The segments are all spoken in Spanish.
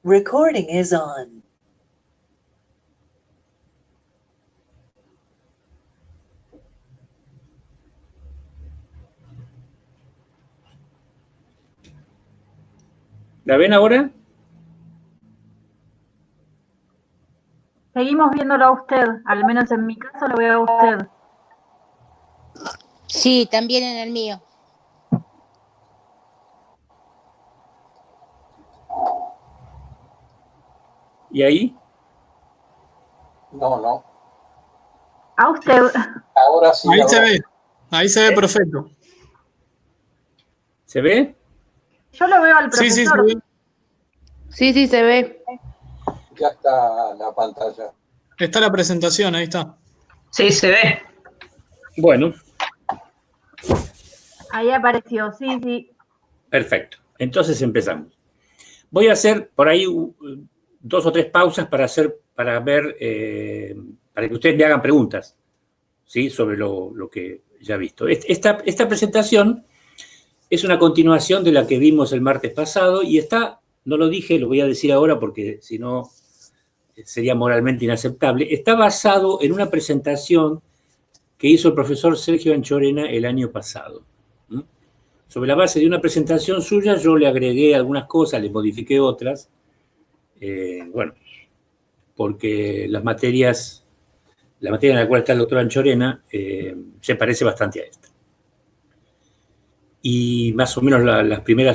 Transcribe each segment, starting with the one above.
Recording is on. ¿La ven ahora? Seguimos viéndolo a usted, al menos en mi caso lo veo a usted. Sí, también en el mío. ¿Y ahí? No. A usted. Ahora sí. Ahí se ve perfecto. ¿Se ve? Yo lo veo al profesor. Sí, se ve. Sí, se ve. Ya está la pantalla. Está la presentación, ahí está. Sí, se ve. Bueno. Ahí apareció, sí. Perfecto. Entonces empezamos. Voy a hacer por ahí 2 o 3 pausas para ver, para que ustedes me hagan preguntas, ¿sí? Sobre lo que ya he visto. Esta presentación es una continuación de la que vimos el martes pasado y no lo dije, lo voy a decir ahora porque si no sería moralmente inaceptable, está basado en una presentación que hizo el profesor Sergio Anchorena el año pasado. Sobre la base de una presentación suya, yo le agregué algunas cosas, le modifiqué otras, porque la materia en la cual está el doctor Anchorena se parece bastante a esta. Y más o menos la primera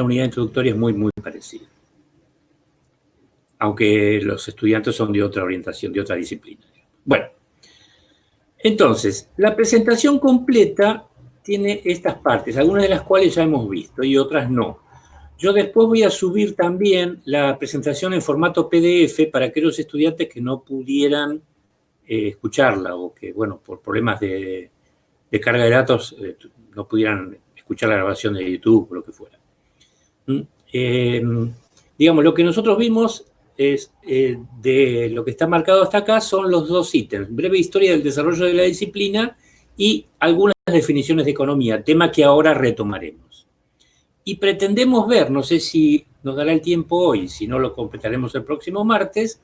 unidad introductoria es muy, muy parecida. Aunque los estudiantes son de otra orientación, de otra disciplina. Bueno, entonces, la presentación completa tiene estas partes, algunas de las cuales ya hemos visto y otras no. Yo después voy a subir también la presentación en formato PDF para aquellos estudiantes que no pudieran escucharla o que, por problemas de carga de datos no pudieran escuchar la grabación de YouTube o lo que fuera. Digamos, lo que nosotros vimos es de lo que está marcado hasta acá son los 2 ítems, breve historia del desarrollo de la disciplina y algunas definiciones de economía, tema que ahora retomaremos. Y pretendemos ver, no sé si nos dará el tiempo hoy, si no lo completaremos el próximo martes,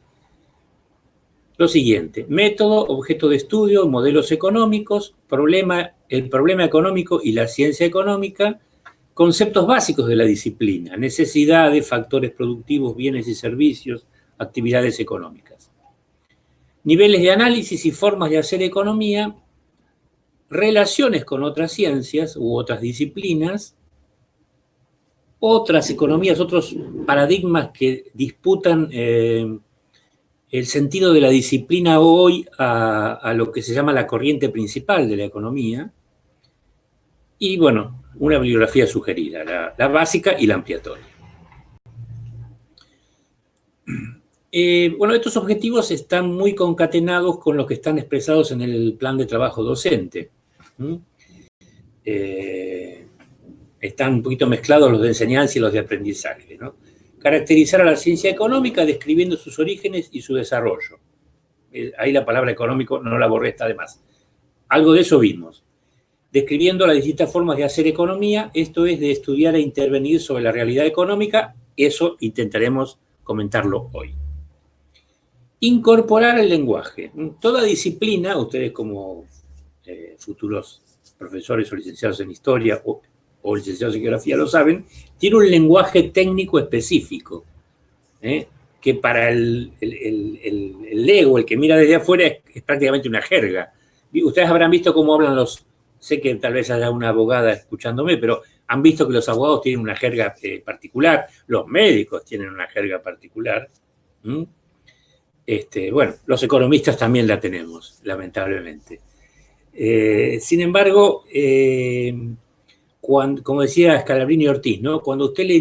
lo siguiente: método, objeto de estudio, modelos económicos, el problema económico y la ciencia económica, conceptos básicos de la disciplina, necesidades, factores productivos, bienes y servicios, actividades económicas. Niveles de análisis y formas de hacer economía, relaciones con otras ciencias u otras disciplinas, otras economías, otros paradigmas que disputan el sentido de la disciplina hoy a lo que se llama la corriente principal de la economía, y una bibliografía sugerida, la básica y la ampliatoria. Estos objetivos están muy concatenados con los que están expresados en el plan de trabajo docente. Están un poquito mezclados los de enseñanza y los de aprendizaje, ¿no? Caracterizar a la ciencia económica describiendo sus orígenes y su desarrollo. Ahí la palabra económico no la borré, está de más. Algo de eso vimos. Describiendo las distintas formas de hacer economía, esto es de estudiar e intervenir sobre la realidad económica, eso intentaremos comentarlo hoy. Incorporar el lenguaje. Toda disciplina, ustedes como futuros profesores o licenciados en historia o licenciados en geografía lo saben, tiene un lenguaje técnico específico, que para el ego, el que mira desde afuera, es prácticamente una jerga. Ustedes habrán visto cómo hablan sé que tal vez haya una abogada escuchándome, pero han visto que los abogados tienen una jerga particular, los médicos tienen una jerga particular. Los economistas también la tenemos, lamentablemente. Sin embargo, como decía Scalabrini Ortiz, ¿no? Cuando a usted le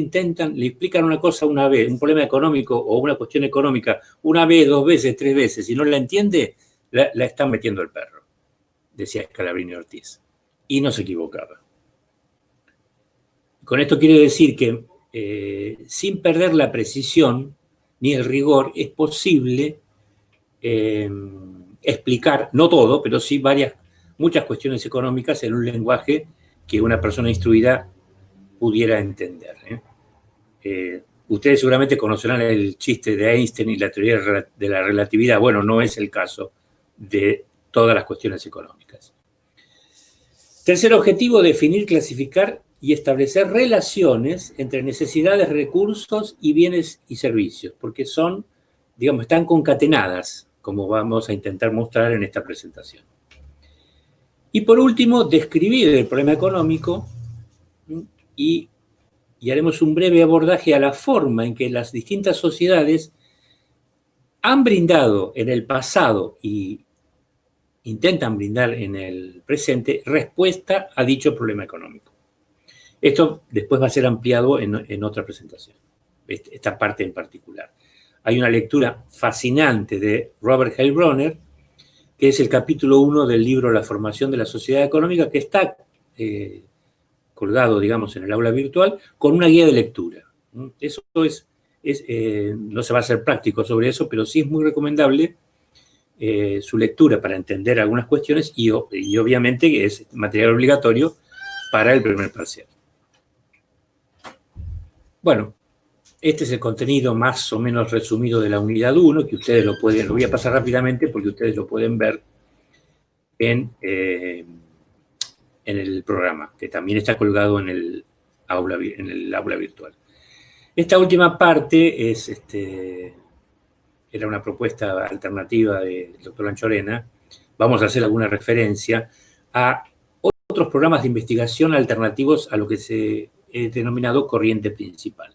explican una cosa una vez, un problema económico o una cuestión económica, una vez, 2 veces, 3 veces, y no la entiende, la están metiendo el perro, decía Scalabrini Ortiz. Y no se equivocaba. Con esto quiero decir que sin perder la precisión ni el rigor, es posible explicar, no todo, pero sí muchas cuestiones económicas en un lenguaje que una persona instruida pudiera entender. Ustedes seguramente conocerán el chiste de Einstein y la teoría de la relatividad. Bueno, no es el caso de todas las cuestiones económicas. Tercer objetivo, definir, clasificar y establecer relaciones entre necesidades, recursos y bienes y servicios, porque son, digamos, están concatenadas, como vamos a intentar mostrar en esta presentación. Y por último, describir el problema económico y haremos un breve abordaje a la forma en que las distintas sociedades han brindado en el pasado y intentan brindar en el presente respuesta a dicho problema económico. Esto después va a ser ampliado en otra presentación, esta parte en particular. Hay una lectura fascinante de Robert Heilbronner, que es el capítulo 1 del libro La formación de la sociedad económica, que está colgado, digamos, en el aula virtual, con una guía de lectura. Eso no se va a hacer práctico sobre eso, pero sí es muy recomendable su lectura para entender algunas cuestiones y obviamente es material obligatorio para el primer parcial. Bueno, este es el contenido más o menos resumido de la unidad 1, que ustedes lo voy a pasar rápidamente porque ustedes lo pueden ver en el programa, que también está colgado en el aula virtual. Esta última parte era una propuesta alternativa del doctor Anchorena. Vamos a hacer alguna referencia a otros programas de investigación alternativos a lo que se ha denominado corriente principal,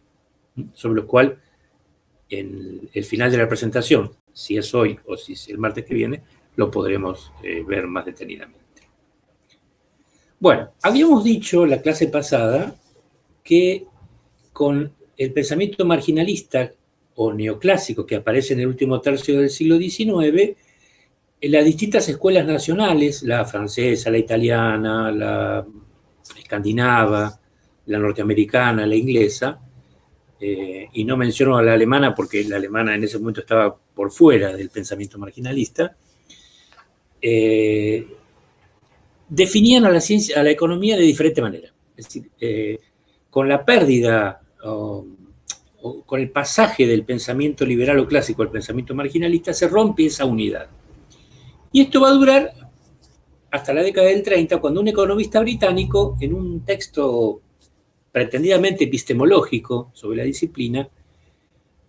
sobre lo cual en el final de la presentación, si es hoy o si es el martes que viene, lo podremos ver más detenidamente. Bueno, habíamos dicho la clase pasada que con el pensamiento marginalista o neoclásico que aparece en el último tercio del siglo XIX, las distintas escuelas nacionales, la francesa, la italiana, la escandinava, la norteamericana, la inglesa, y no menciono a la alemana porque la alemana en ese momento estaba por fuera del pensamiento marginalista, definían a la economía de diferente manera. Es decir, con la pérdida o con el pasaje del pensamiento liberal o clásico al pensamiento marginalista se rompe esa unidad. Y esto va a durar hasta la década del 30, cuando un economista británico, en un texto pretendidamente epistemológico sobre la disciplina,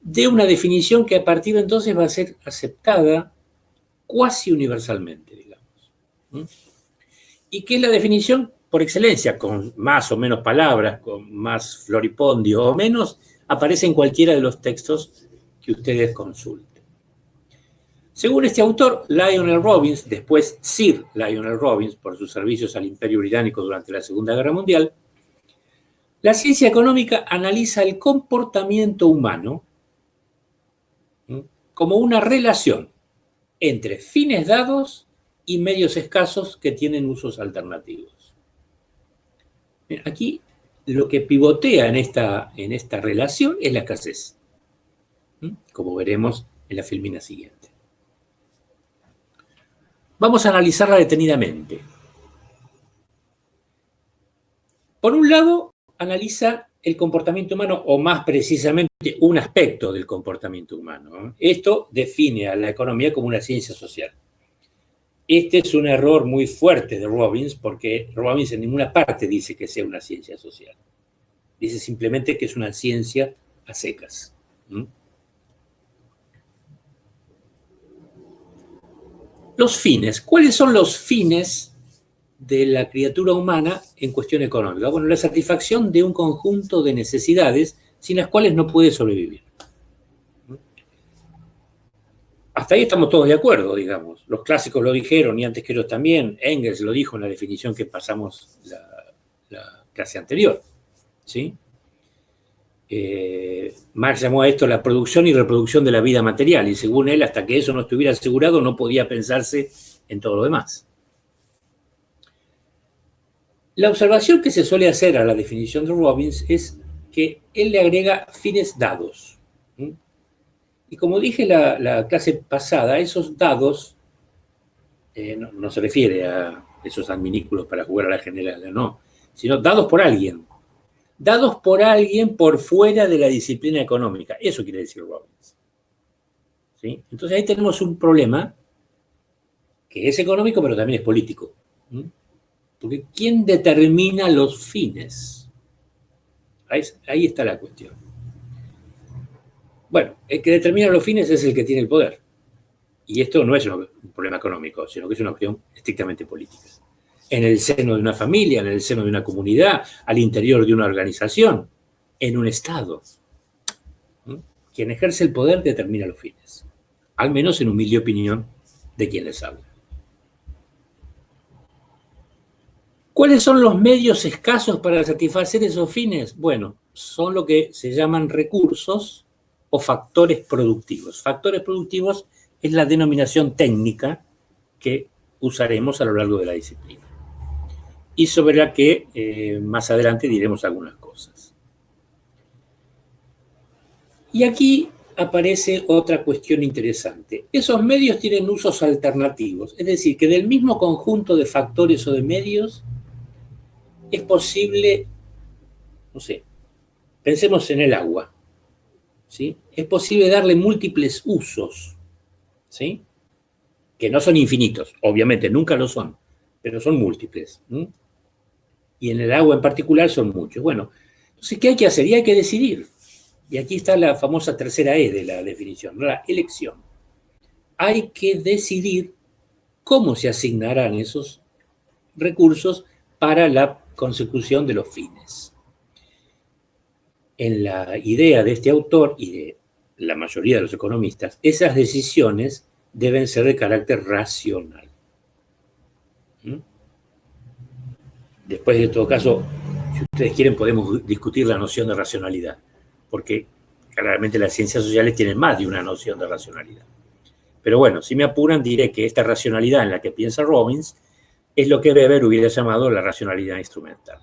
dé una definición que a partir de entonces va a ser aceptada cuasi universalmente, digamos. Y que es la definición por excelencia, con más o menos palabras, con más floripondio o menos, aparece en cualquiera de los textos que ustedes consulten. Según este autor, Lionel Robbins, después Sir Lionel Robbins, por sus servicios al Imperio Británico durante la Segunda Guerra Mundial, la ciencia económica analiza el comportamiento humano como una relación entre fines dados y medios escasos que tienen usos alternativos. Aquí lo que pivotea en esta relación es la escasez, como veremos en la filmina siguiente. Vamos a analizarla detenidamente. Por un lado, analiza el comportamiento humano, o más precisamente un aspecto del comportamiento humano. Esto define a la economía como una ciencia social. Este es un error muy fuerte de Robbins, porque Robbins en ninguna parte dice que sea una ciencia social. Dice simplemente que es una ciencia a secas. Los fines. ¿Cuáles son los fines de la criatura humana en cuestión económica? Bueno, la satisfacción de un conjunto de necesidades sin las cuales no puede sobrevivir. Hasta ahí estamos todos de acuerdo, digamos. Los clásicos lo dijeron y antes que ellos también. Engels lo dijo en la definición que pasamos la clase anterior. ¿Sí? Marx llamó a esto la producción y reproducción de la vida material, y según él, hasta que eso no estuviera asegurado, no podía pensarse en todo lo demás. La observación que se suele hacer a la definición de Robbins es que él le agrega fines dados. Y como dije la clase pasada, esos dados no se refiere a esos adminículos para jugar a la general, no, sino dados por alguien. dados por alguien por fuera de la disciplina económica. Eso quiere decir Robbins. ¿Sí? Entonces ahí tenemos un problema que es económico, pero también es político. ¿Mm? Porque ¿quién determina los fines? Ahí está la cuestión. Bueno, el que determina los fines es el que tiene el poder. Y esto no es un problema económico, sino que es una cuestión estrictamente política. En el seno de una familia, en el seno de una comunidad, al interior de una organización, en un Estado. ¿Mm? Quien ejerce el poder determina los fines. Al menos en humilde opinión de quien les habla. ¿Cuáles son los medios escasos para satisfacer esos fines? Bueno, son lo que se llaman recursos o factores productivos. Factores productivos es la denominación técnica que usaremos a lo largo de la disciplina y sobre la que más adelante diremos algunas cosas. Y aquí aparece otra cuestión interesante. Esos medios tienen usos alternativos, es decir, que del mismo conjunto de factores o de medios es posible, no sé, pensemos en el agua, ¿sí? Es posible darle múltiples usos, ¿sí? Que no son infinitos, obviamente, nunca lo son, pero son múltiples. ¿Sí? Y en el agua en particular son muchos. Bueno, entonces, ¿qué hay que hacer? Y hay que decidir. Y aquí está la famosa tercera E de la definición, la elección. Hay que decidir cómo se asignarán esos recursos para la consecución de los fines. En la idea de este autor y de la mayoría de los economistas, esas decisiones deben ser de carácter racional. ¿Mm? Después, en todo caso, si ustedes quieren, podemos discutir la noción de racionalidad, porque claramente las ciencias sociales tienen más de una noción de racionalidad. Pero bueno, si me apuran, diré que esta racionalidad en la que piensa Robbins es lo que Weber hubiera llamado la racionalidad instrumental.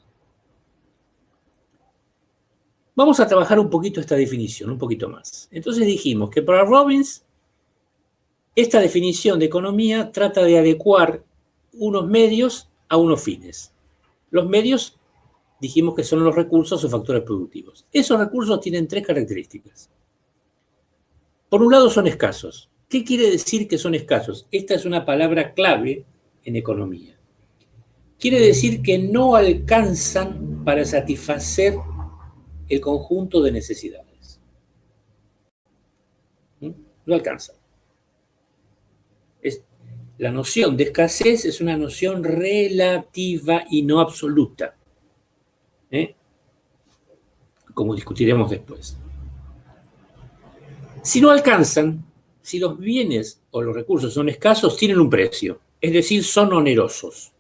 Vamos a trabajar un poquito esta definición, un poquito más. Entonces dijimos que para Robbins, esta definición de economía trata de adecuar unos medios a unos fines. Los medios, dijimos que son los recursos o factores productivos. Esos recursos tienen tres características. Por un lado, son escasos. ¿Qué quiere decir que son escasos? Esta es una palabra clave en economía. Quiere decir que no alcanzan para satisfacer el conjunto de necesidades. No alcanzan. La noción de escasez es una noción relativa y no absoluta. Como discutiremos después. Si no alcanzan, si los bienes o los recursos son escasos, tienen un precio, es decir, son onerosos.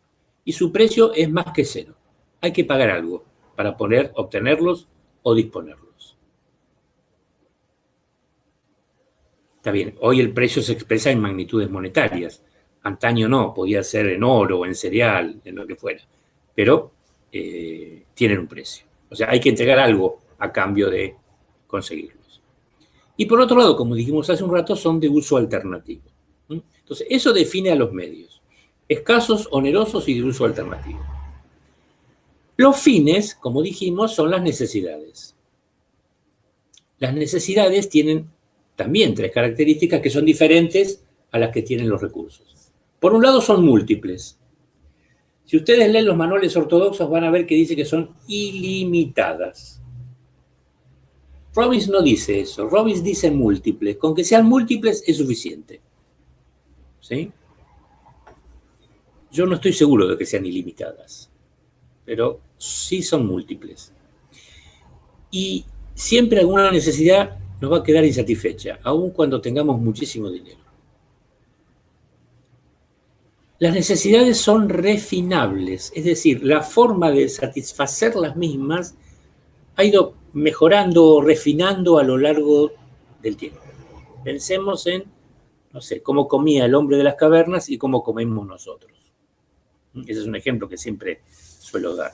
Y su precio es más que cero. Hay que pagar algo para poder obtenerlos o disponerlos. Está bien, hoy el precio se expresa en magnitudes monetarias. Antaño no, podía ser en oro, en cereal, en lo que fuera. Pero tienen un precio. O sea, hay que entregar algo a cambio de conseguirlos. Y por otro lado, como dijimos hace un rato, son de uso alternativo. Entonces, eso define a los medios. Escasos, onerosos y de uso alternativo. Los fines, como dijimos, son las necesidades. Las necesidades tienen también tres características que son diferentes a las que tienen los recursos. Por un lado, son múltiples. Si ustedes leen los manuales ortodoxos, van a ver que dice que son ilimitadas. Robbins no dice eso. Robbins dice múltiples. Con que sean múltiples es suficiente. ¿Sí? Yo no estoy seguro de que sean ilimitadas, pero sí son múltiples. Y siempre alguna necesidad nos va a quedar insatisfecha, aun cuando tengamos muchísimo dinero. Las necesidades son refinables, es decir, la forma de satisfacer las mismas ha ido mejorando o refinando a lo largo del tiempo. Pensemos en, no sé, cómo comía el hombre de las cavernas y cómo comemos nosotros. Ese es un ejemplo que siempre suelo dar.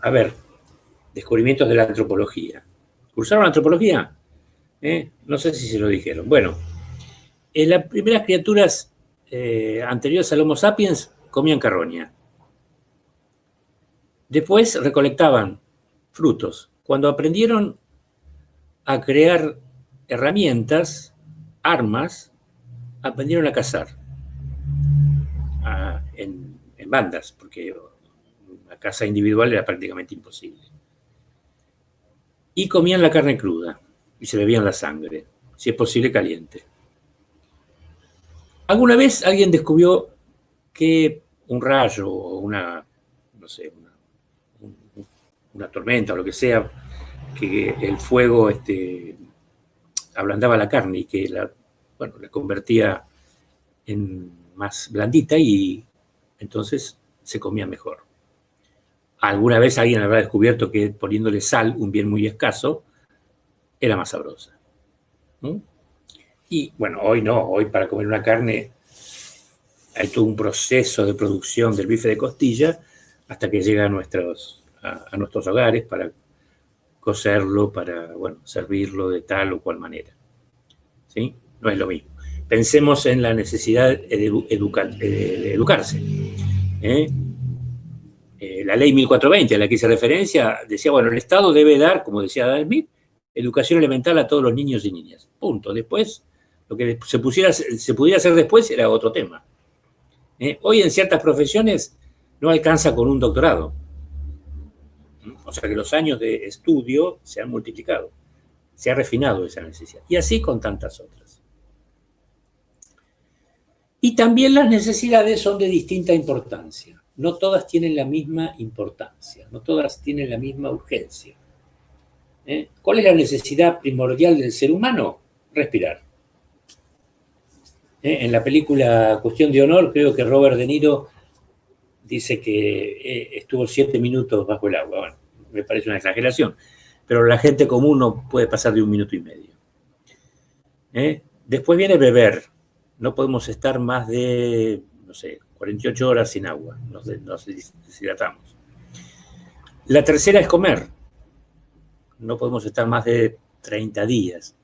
A ver, descubrimientos de la antropología. ¿Cursaron antropología? No sé si se lo dijeron. Bueno, las primeras criaturas anteriores al Homo sapiens comían carroña. Después recolectaban frutos. Cuando aprendieron a crear herramientas, armas, aprendieron a cazar en bandas, porque una caza individual era prácticamente imposible. Y comían la carne cruda y se bebían la sangre, si es posible caliente. ¿Alguna vez alguien descubrió que un rayo o una tormenta o lo que sea, que el fuego ablandaba la carne y que la convertía en más blandita y entonces se comía mejor? ¿Alguna vez alguien habrá descubierto que poniéndole sal, un bien muy escaso, era más sabrosa? ¿No? Y bueno, hoy no, hoy para comer una carne hay todo un proceso de producción del bife de costilla hasta que llega a nuestros hogares para cocerlo, para servirlo de tal o cual manera. ¿Sí? No es lo mismo. Pensemos en la necesidad de educarse. La ley 1420 a la que hice referencia decía, el Estado debe dar, como decía Adam Smith, educación elemental a todos los niños y niñas. Punto. Después, lo que se pudiera hacer después era otro tema. Hoy en ciertas profesiones no alcanza con un doctorado. O sea que los años de estudio se han multiplicado. Se ha refinado esa necesidad. Y así con tantas otras. Y también las necesidades son de distinta importancia. No todas tienen la misma importancia. No todas tienen la misma urgencia. ¿Cuál es la necesidad primordial del ser humano? Respirar. En la película Cuestión de Honor, creo que Robert De Niro dice que estuvo 7 minutos bajo el agua. Bueno, me parece una exageración, pero la gente común no puede pasar de 1 minuto y medio. Después viene beber. No podemos estar más de, 48 horas sin agua. Nos deshidratamos. La tercera es comer. No podemos estar más de 30 días.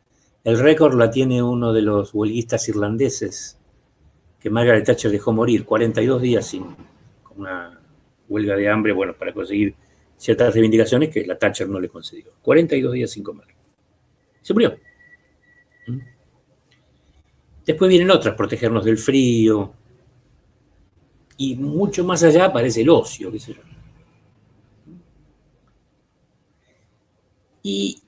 El récord la tiene uno de los huelguistas irlandeses que Margaret Thatcher dejó morir, 42 días con una huelga de hambre, para conseguir ciertas reivindicaciones que la Thatcher no le concedió. 42 días sin comer. Se murió. Después vienen otras, protegernos del frío. Y mucho más allá aparece el ocio, qué sé yo. Y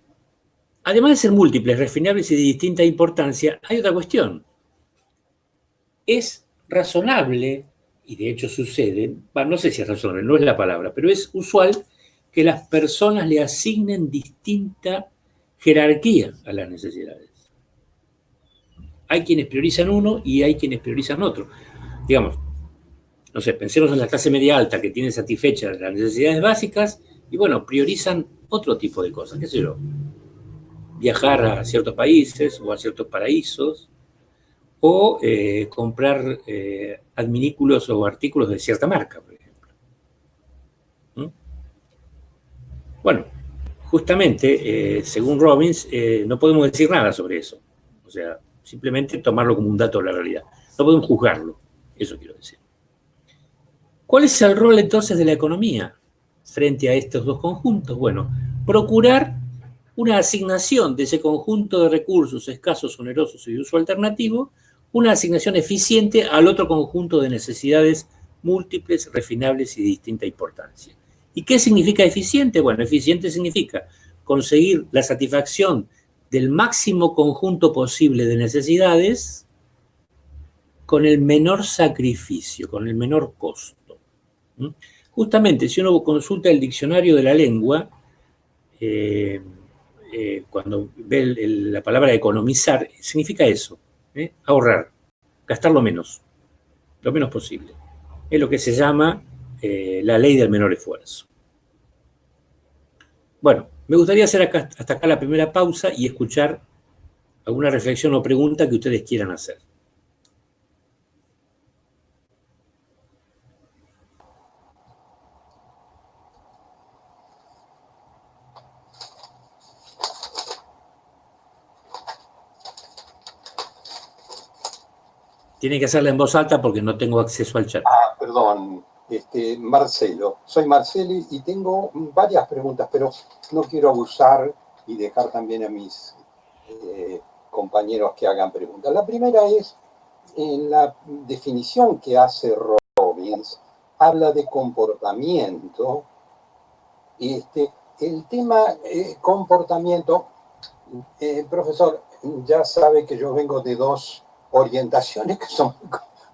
además de ser múltiples, refinables y de distinta importancia, hay otra cuestión. Es razonable, y de hecho sucede, no sé si es razonable, no es la palabra, pero es usual que las personas le asignen distinta jerarquía a las necesidades. Hay quienes priorizan uno y hay quienes priorizan otro. Digamos, pensemos en la clase media alta que tiene satisfechas las necesidades básicas y priorizan otro tipo de cosas, qué sé yo. Viajar a ciertos países o a ciertos paraísos, o comprar adminículos o artículos de cierta marca, por ejemplo. Justamente, según Robbins, no podemos decir nada sobre eso. O sea, simplemente tomarlo como un dato de la realidad. No podemos juzgarlo, eso quiero decir. ¿Cuál es el rol entonces de la economía frente a estos dos conjuntos? Procurar una asignación de ese conjunto de recursos escasos, onerosos y de uso alternativo, una asignación eficiente al otro conjunto de necesidades múltiples, refinables y de distinta importancia. ¿Y qué significa eficiente? Eficiente significa conseguir la satisfacción del máximo conjunto posible de necesidades con el menor sacrificio, con el menor costo. Justamente, si uno consulta el diccionario de la lengua, cuando ve la palabra economizar, significa eso, ahorrar, gastar lo menos posible. Es lo que se llama la ley del menor esfuerzo. Me gustaría hacer hasta acá la primera pausa y escuchar alguna reflexión o pregunta que ustedes quieran hacer. Tienen que hacerla en voz alta porque no tengo acceso al chat. Perdón. Marcelo. Soy Marcelo y tengo varias preguntas, pero no quiero abusar y dejar también a mis compañeros que hagan preguntas. La primera es, en la definición que hace Robbins, habla de comportamiento. El tema comportamiento, profesor, ya sabe que yo vengo de dos orientaciones que son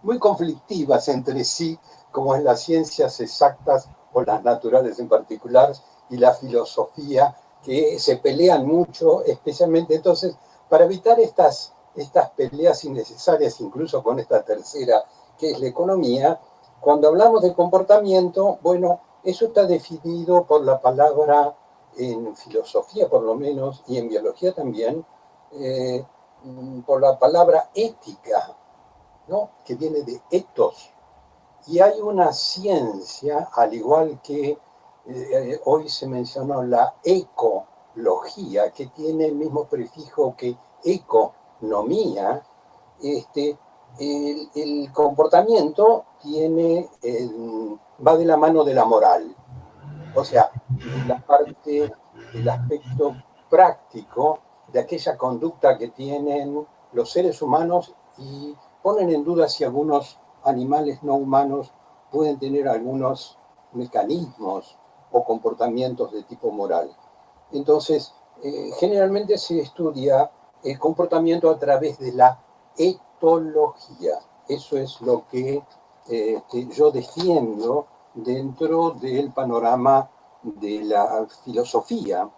muy conflictivas entre sí, como es las ciencias exactas o las naturales en particular, y la filosofía, que se pelean mucho, especialmente. Entonces, para evitar estas peleas innecesarias, incluso con esta tercera, que es la economía, cuando hablamos de comportamiento, bueno, eso está definido por la palabra, en filosofía por lo menos, y en biología también, por la palabra ética, ¿no? Que viene de ethos. Y hay una ciencia, al igual que hoy se mencionó la ecología, que tiene el mismo prefijo que economía. El comportamiento va de la mano de la moral. O sea, de la parte del aspecto práctico de aquella conducta que tienen los seres humanos, y ponen en duda si algunos animales no humanos pueden tener algunos mecanismos o comportamientos de tipo moral. Entonces, generalmente se estudia el comportamiento a través de la etología. Eso es lo que yo defiendo dentro del panorama de la filosofía.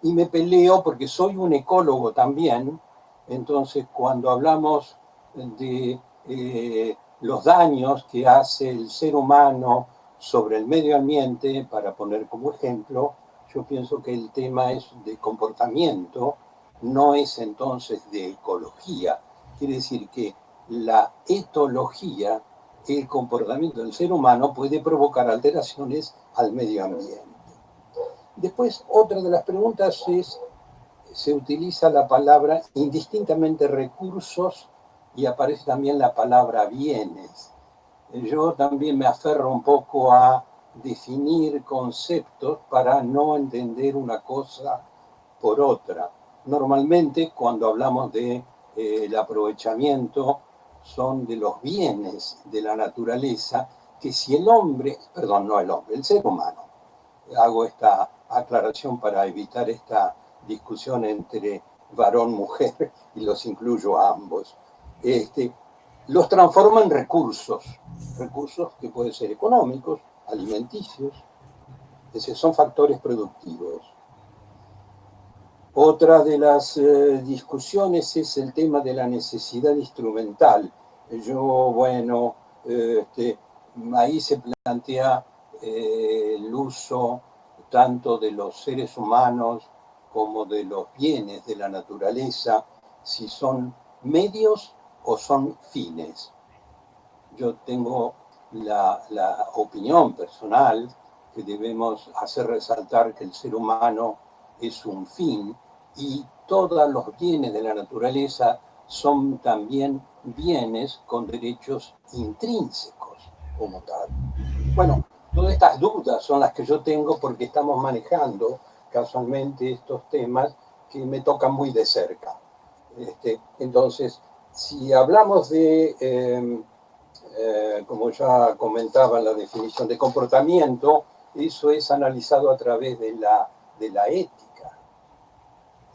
Y me peleo porque soy un ecólogo también. Entonces, cuando hablamos de los daños que hace el ser humano sobre el medio ambiente, para poner como ejemplo, yo pienso que el tema es de comportamiento, no es entonces de ecología. Quiere decir que la etología, el comportamiento del ser humano, puede provocar alteraciones al medio ambiente. Después, otra de las preguntas es, se utiliza la palabra indistintamente recursos y aparece también la palabra bienes. Yo también me aferro un poco a definir conceptos para no entender una cosa por otra. Normalmente, cuando hablamos de el aprovechamiento, son de los bienes de la naturaleza, que si el hombre, perdón, no el hombre, el ser humano, hago esta aclaración para evitar esta discusión entre varón-mujer y los incluyo a ambos, los transforma en recursos que pueden ser económicos, alimenticios, es decir, son factores productivos. Otra de las discusiones es el tema de la necesidad instrumental. Bueno, ahí se plantea el uso tanto de los seres humanos como de los bienes de la naturaleza, si son medios o son fines. Yo tengo la opinión personal que debemos hacer resaltar que el ser humano es un fin, y todos los bienes de la naturaleza son también bienes con derechos intrínsecos como tal. Bueno, todas estas dudas son las que yo tengo porque estamos manejando casualmente estos temas que me tocan muy de cerca. Entonces, si hablamos de, como ya comentaba en la definición de comportamiento, eso es analizado a través de la ética.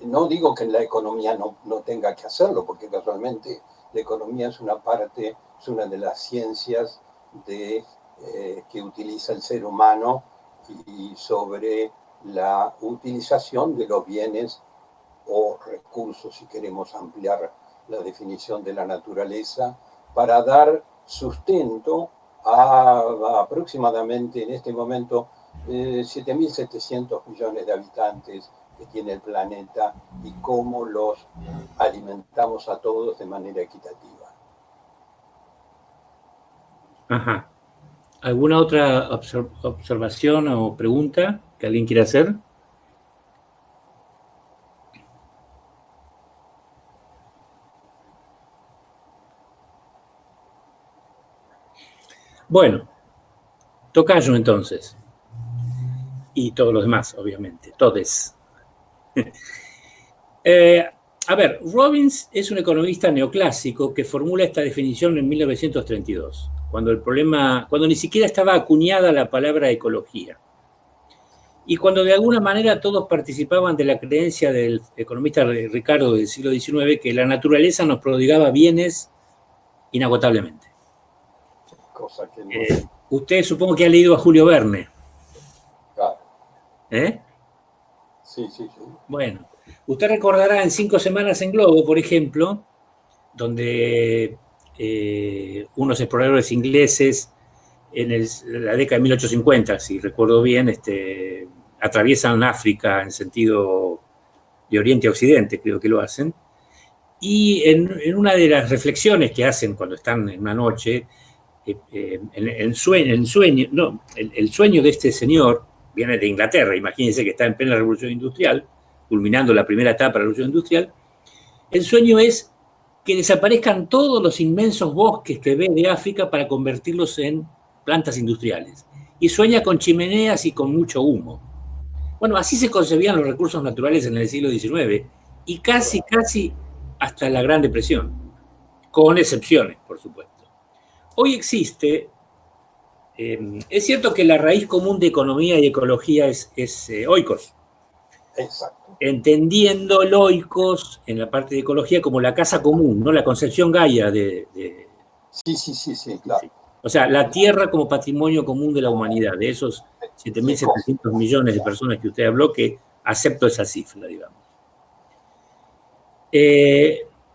No digo que la economía no tenga que hacerlo, porque casualmente la economía es una parte, es una de las ciencias que utiliza el ser humano y sobre la utilización de los bienes o recursos, si queremos ampliar la definición de la naturaleza, para dar sustento a aproximadamente en este momento 7.700 millones de habitantes que tiene el planeta, y cómo los alimentamos a todos de manera equitativa. Ajá. ¿Alguna otra observación o pregunta que alguien quiera hacer? Bueno, Tocayo, entonces. Y todos los demás, obviamente. Todes. A ver, Robbins es un economista neoclásico que formula esta definición en 1932, cuando ni siquiera estaba acuñada la palabra ecología. Y cuando de alguna manera todos participaban de la creencia del economista Ricardo del siglo XIX que la naturaleza nos prodigaba bienes inagotablemente. Cosa que no. Usted supongo que ha leído a Julio Verne. Claro. Sí. Bueno, usted recordará en 5 semanas en Globo, por ejemplo, donde unos exploradores ingleses en la década de 1850, si recuerdo bien, atraviesan África en sentido de oriente a occidente, creo que lo hacen, y en una de las reflexiones que hacen cuando están en una noche, el sueño de este señor viene de Inglaterra, imagínense que está en plena revolución industrial, culminando la primera etapa de la revolución industrial. El sueño es que desaparezcan todos los inmensos bosques que ve de África para convertirlos en plantas industriales. Y sueña con chimeneas y con mucho humo. Bueno, así se concebían los recursos naturales en el siglo XIX y casi hasta la Gran Depresión, con excepciones, por supuesto. Hoy existe, es cierto que la raíz común de economía y ecología es oikos. Exacto. Entendiendo el oikos en la parte de ecología como la casa común, ¿no? La concepción Gaia de... Sí, claro. Sí. O sea, la tierra como patrimonio común de la humanidad, de esos 7.700 millones de personas que usted habló, que acepto esa cifra, digamos.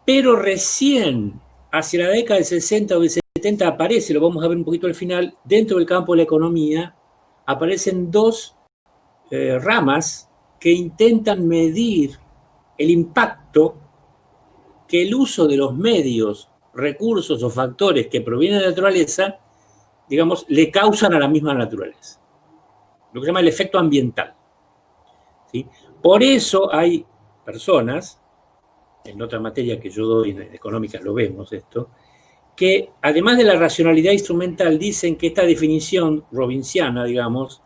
Pero recién, hacia la década del 60 o del 70, aparece, lo vamos a ver un poquito al final, dentro del campo de la economía, aparecen dos ramas que intentan medir el impacto que el uso de los medios, recursos o factores que provienen de la naturaleza, digamos, le causan a la misma naturaleza. Lo que se llama el efecto ambiental. ¿Sí? Por eso hay personas, en otra materia que yo doy en económicas lo vemos esto, que además de la racionalidad instrumental dicen que esta definición robinsiana, digamos,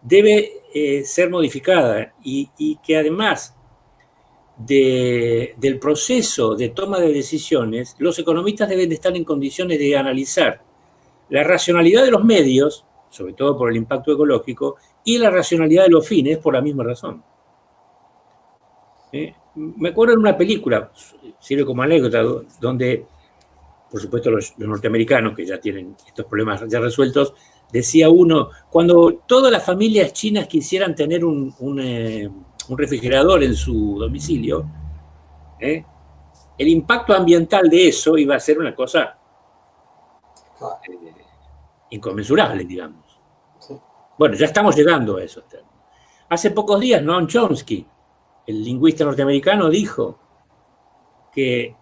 debe ser modificada y que además del proceso de toma de decisiones, los economistas deben de estar en condiciones de analizar la racionalidad de los medios, sobre todo por el impacto ecológico, y la racionalidad de los fines por la misma razón. Me acuerdo en una película, sirve como anécdota, donde, por supuesto, los norteamericanos, que ya tienen estos problemas ya resueltos, decía uno, cuando todas las familias chinas quisieran tener un refrigerador en su domicilio, el impacto ambiental de eso iba a ser una cosa inconmensurable, digamos. Sí. Bueno, ya estamos llegando a eso. Hace pocos días, Noam Chomsky, el lingüista norteamericano, dijo que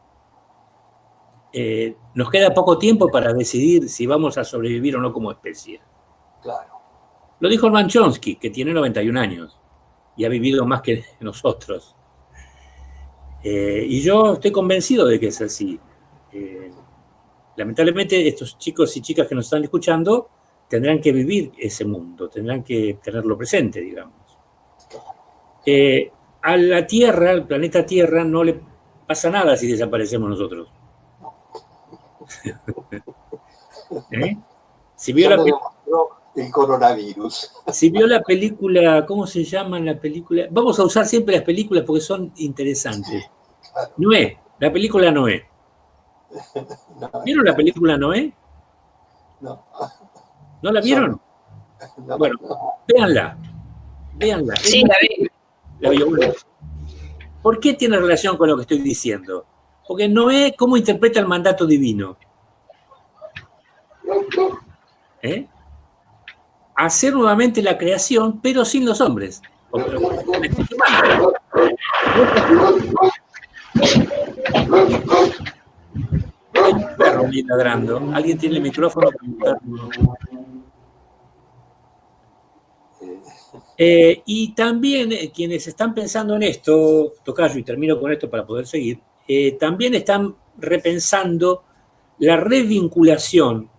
nos queda poco tiempo para decidir si vamos a sobrevivir o no como especie. Claro. Lo dijo Noam Chomsky, que tiene 91 años y ha vivido más que nosotros. Y yo estoy convencido de que es así. Lamentablemente, estos chicos y chicas que nos están escuchando tendrán que vivir ese mundo, tendrán que tenerlo presente, digamos. A la Tierra, al planeta Tierra, no le pasa nada si desaparecemos nosotros. Si vio Ya lo demostró el coronavirus. Si vio la película, ¿cómo se llama la película? Vamos a usar siempre las películas porque son interesantes. Sí, claro. Noé, la película Noé. No, ¿Vieron la película Noé? no. ¿No la vieron? No, Bueno, no. véanla. Sí, la vi. La vio. Bueno, ¿por qué tiene relación con lo que estoy diciendo? Porque Noé, ¿cómo interpreta el mandato divino? Hacer nuevamente la creación, pero sin los hombres. Hay un perro ahí ladrando. ¿Alguien tiene el micrófono? Y también quienes están pensando en esto, Tocayo, y termino con esto para poder seguir, también están repensando la revinculación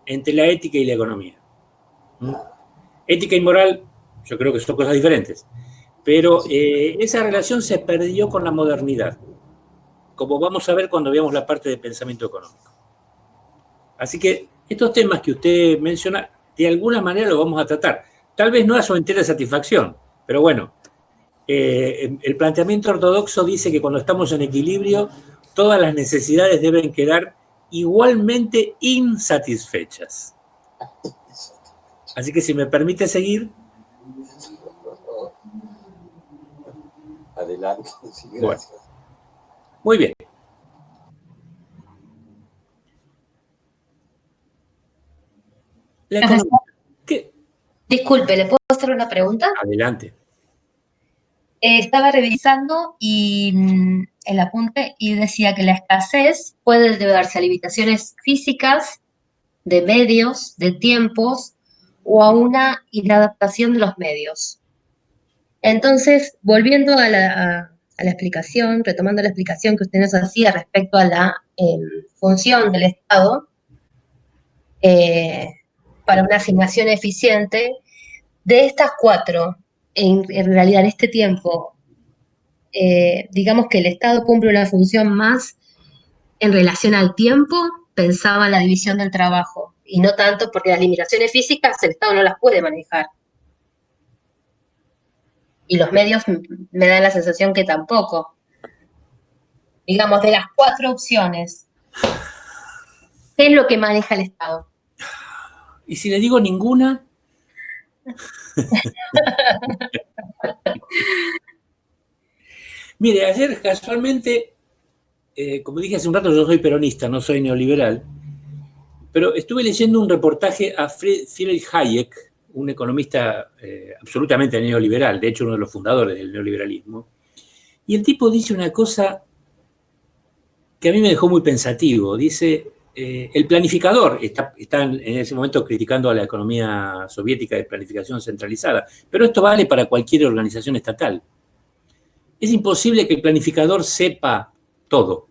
entre la ética y la economía. ¿Mm? Ética y moral, yo creo que son cosas diferentes. Pero esa relación se perdió con la modernidad, como vamos a ver cuando veamos la parte de pensamiento económico. Así que estos temas que usted menciona, de alguna manera los vamos a tratar. Tal vez no a su entera satisfacción, pero bueno, el planteamiento ortodoxo dice que cuando estamos en equilibrio, todas las necesidades deben quedar igualmente insatisfechas. Así que si me permite seguir. Adelante, sí, gracias. Bueno, muy bien. La economía. ¿Qué? Disculpe, ¿le puedo hacer una pregunta? Adelante. Estaba revisando y el apunte y decía que la escasez puede deberse a limitaciones físicas, de medios, de tiempos o a una inadaptación de los medios. Entonces, volviendo a la explicación, retomando la explicación que usted nos hacía respecto a la función del Estado para una asignación eficiente, de estas cuatro, en realidad en este tiempo, digamos que el Estado cumple una función más en relación al tiempo, pensaba en la división del trabajo, y no tanto porque las limitaciones físicas el Estado no las puede manejar. Y los medios me dan la sensación que tampoco. Digamos, de las cuatro opciones, ¿qué es lo que maneja el Estado? ¿Y si le digo ninguna? Mire, ayer casualmente, como dije hace un rato, yo soy peronista, no soy neoliberal, pero estuve leyendo un reportaje a Friedrich Hayek, un economista absolutamente neoliberal, de hecho uno de los fundadores del neoliberalismo, y el tipo dice una cosa que a mí me dejó muy pensativo. Dice, el planificador, está en ese momento criticando a la economía soviética de planificación centralizada, pero esto vale para cualquier organización estatal. Es imposible que el planificador sepa todo.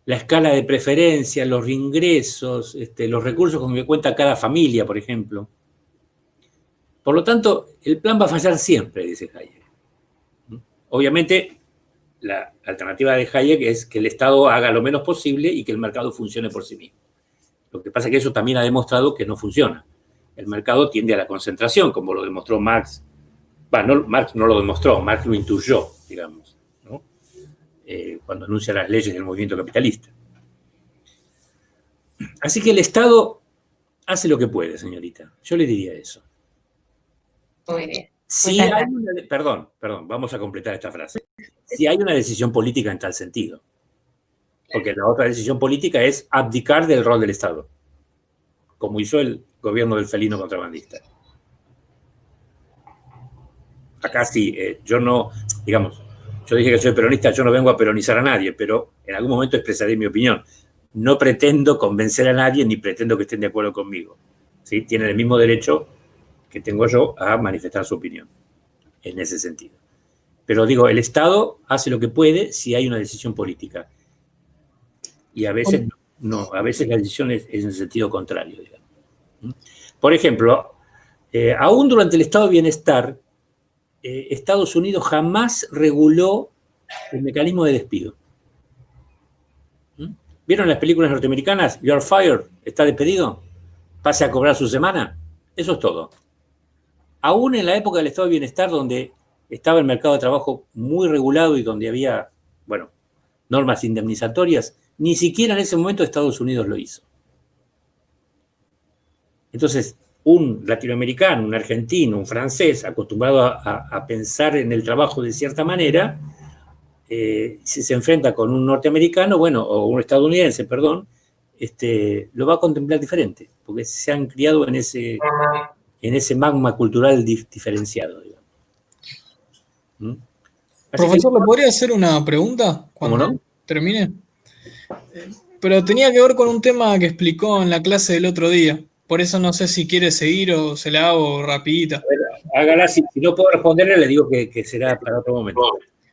La escala de preferencia, los ingresos, los recursos con que cuenta cada familia, por ejemplo. Por lo tanto, el plan va a fallar siempre, dice Hayek. Obviamente, la alternativa de Hayek es que el Estado haga lo menos posible y que el mercado funcione por sí mismo. Lo que pasa es que eso también ha demostrado que no funciona. El mercado tiende a la concentración, como lo demostró Marx. Bueno, Marx no lo demostró, Marx lo intuyó, digamos, ¿no? Cuando anuncia las leyes del movimiento capitalista. Así que el Estado hace lo que puede, señorita. Yo le diría eso. Muy bien. Si hay una, perdón, vamos a completar esta frase. Si hay una decisión política en tal sentido. Porque la otra decisión política es abdicar del rol del Estado, como hizo el gobierno del felino contrabandista. Acá sí, yo no, digamos, yo dije que soy peronista, yo no vengo a peronizar a nadie, pero en algún momento expresaré mi opinión. No pretendo convencer a nadie ni pretendo que estén de acuerdo conmigo. ¿Sí? Tienen el mismo derecho que tengo yo a manifestar su opinión en ese sentido. Pero digo, el Estado hace lo que puede si hay una decisión política. Y a veces no, a veces la decisión es en sentido contrario, digamos. Por ejemplo, aún durante el estado de bienestar, Estados Unidos jamás reguló el mecanismo de despido. ¿Vieron las películas norteamericanas? You're fired, está despedido, pase a cobrar su semana. Eso es todo. Aún en la época del estado de bienestar, donde estaba el mercado de trabajo muy regulado y donde había, bueno, normas indemnizatorias, ni siquiera en ese momento Estados Unidos lo hizo. Entonces, un latinoamericano, un argentino, un francés, acostumbrado a pensar en el trabajo de cierta manera, si se enfrenta con un norteamericano, bueno, o un estadounidense, perdón, lo va a contemplar diferente, porque se han criado en ese magma cultural diferenciado, digamos. Profesor, ¿le podría hacer una pregunta cuando termine? Pero tenía que ver con un tema que explicó en la clase del otro día. Por eso no sé si quiere seguir o se la hago rapidita. Hágala, si no puedo responderle, le digo que será para otro momento.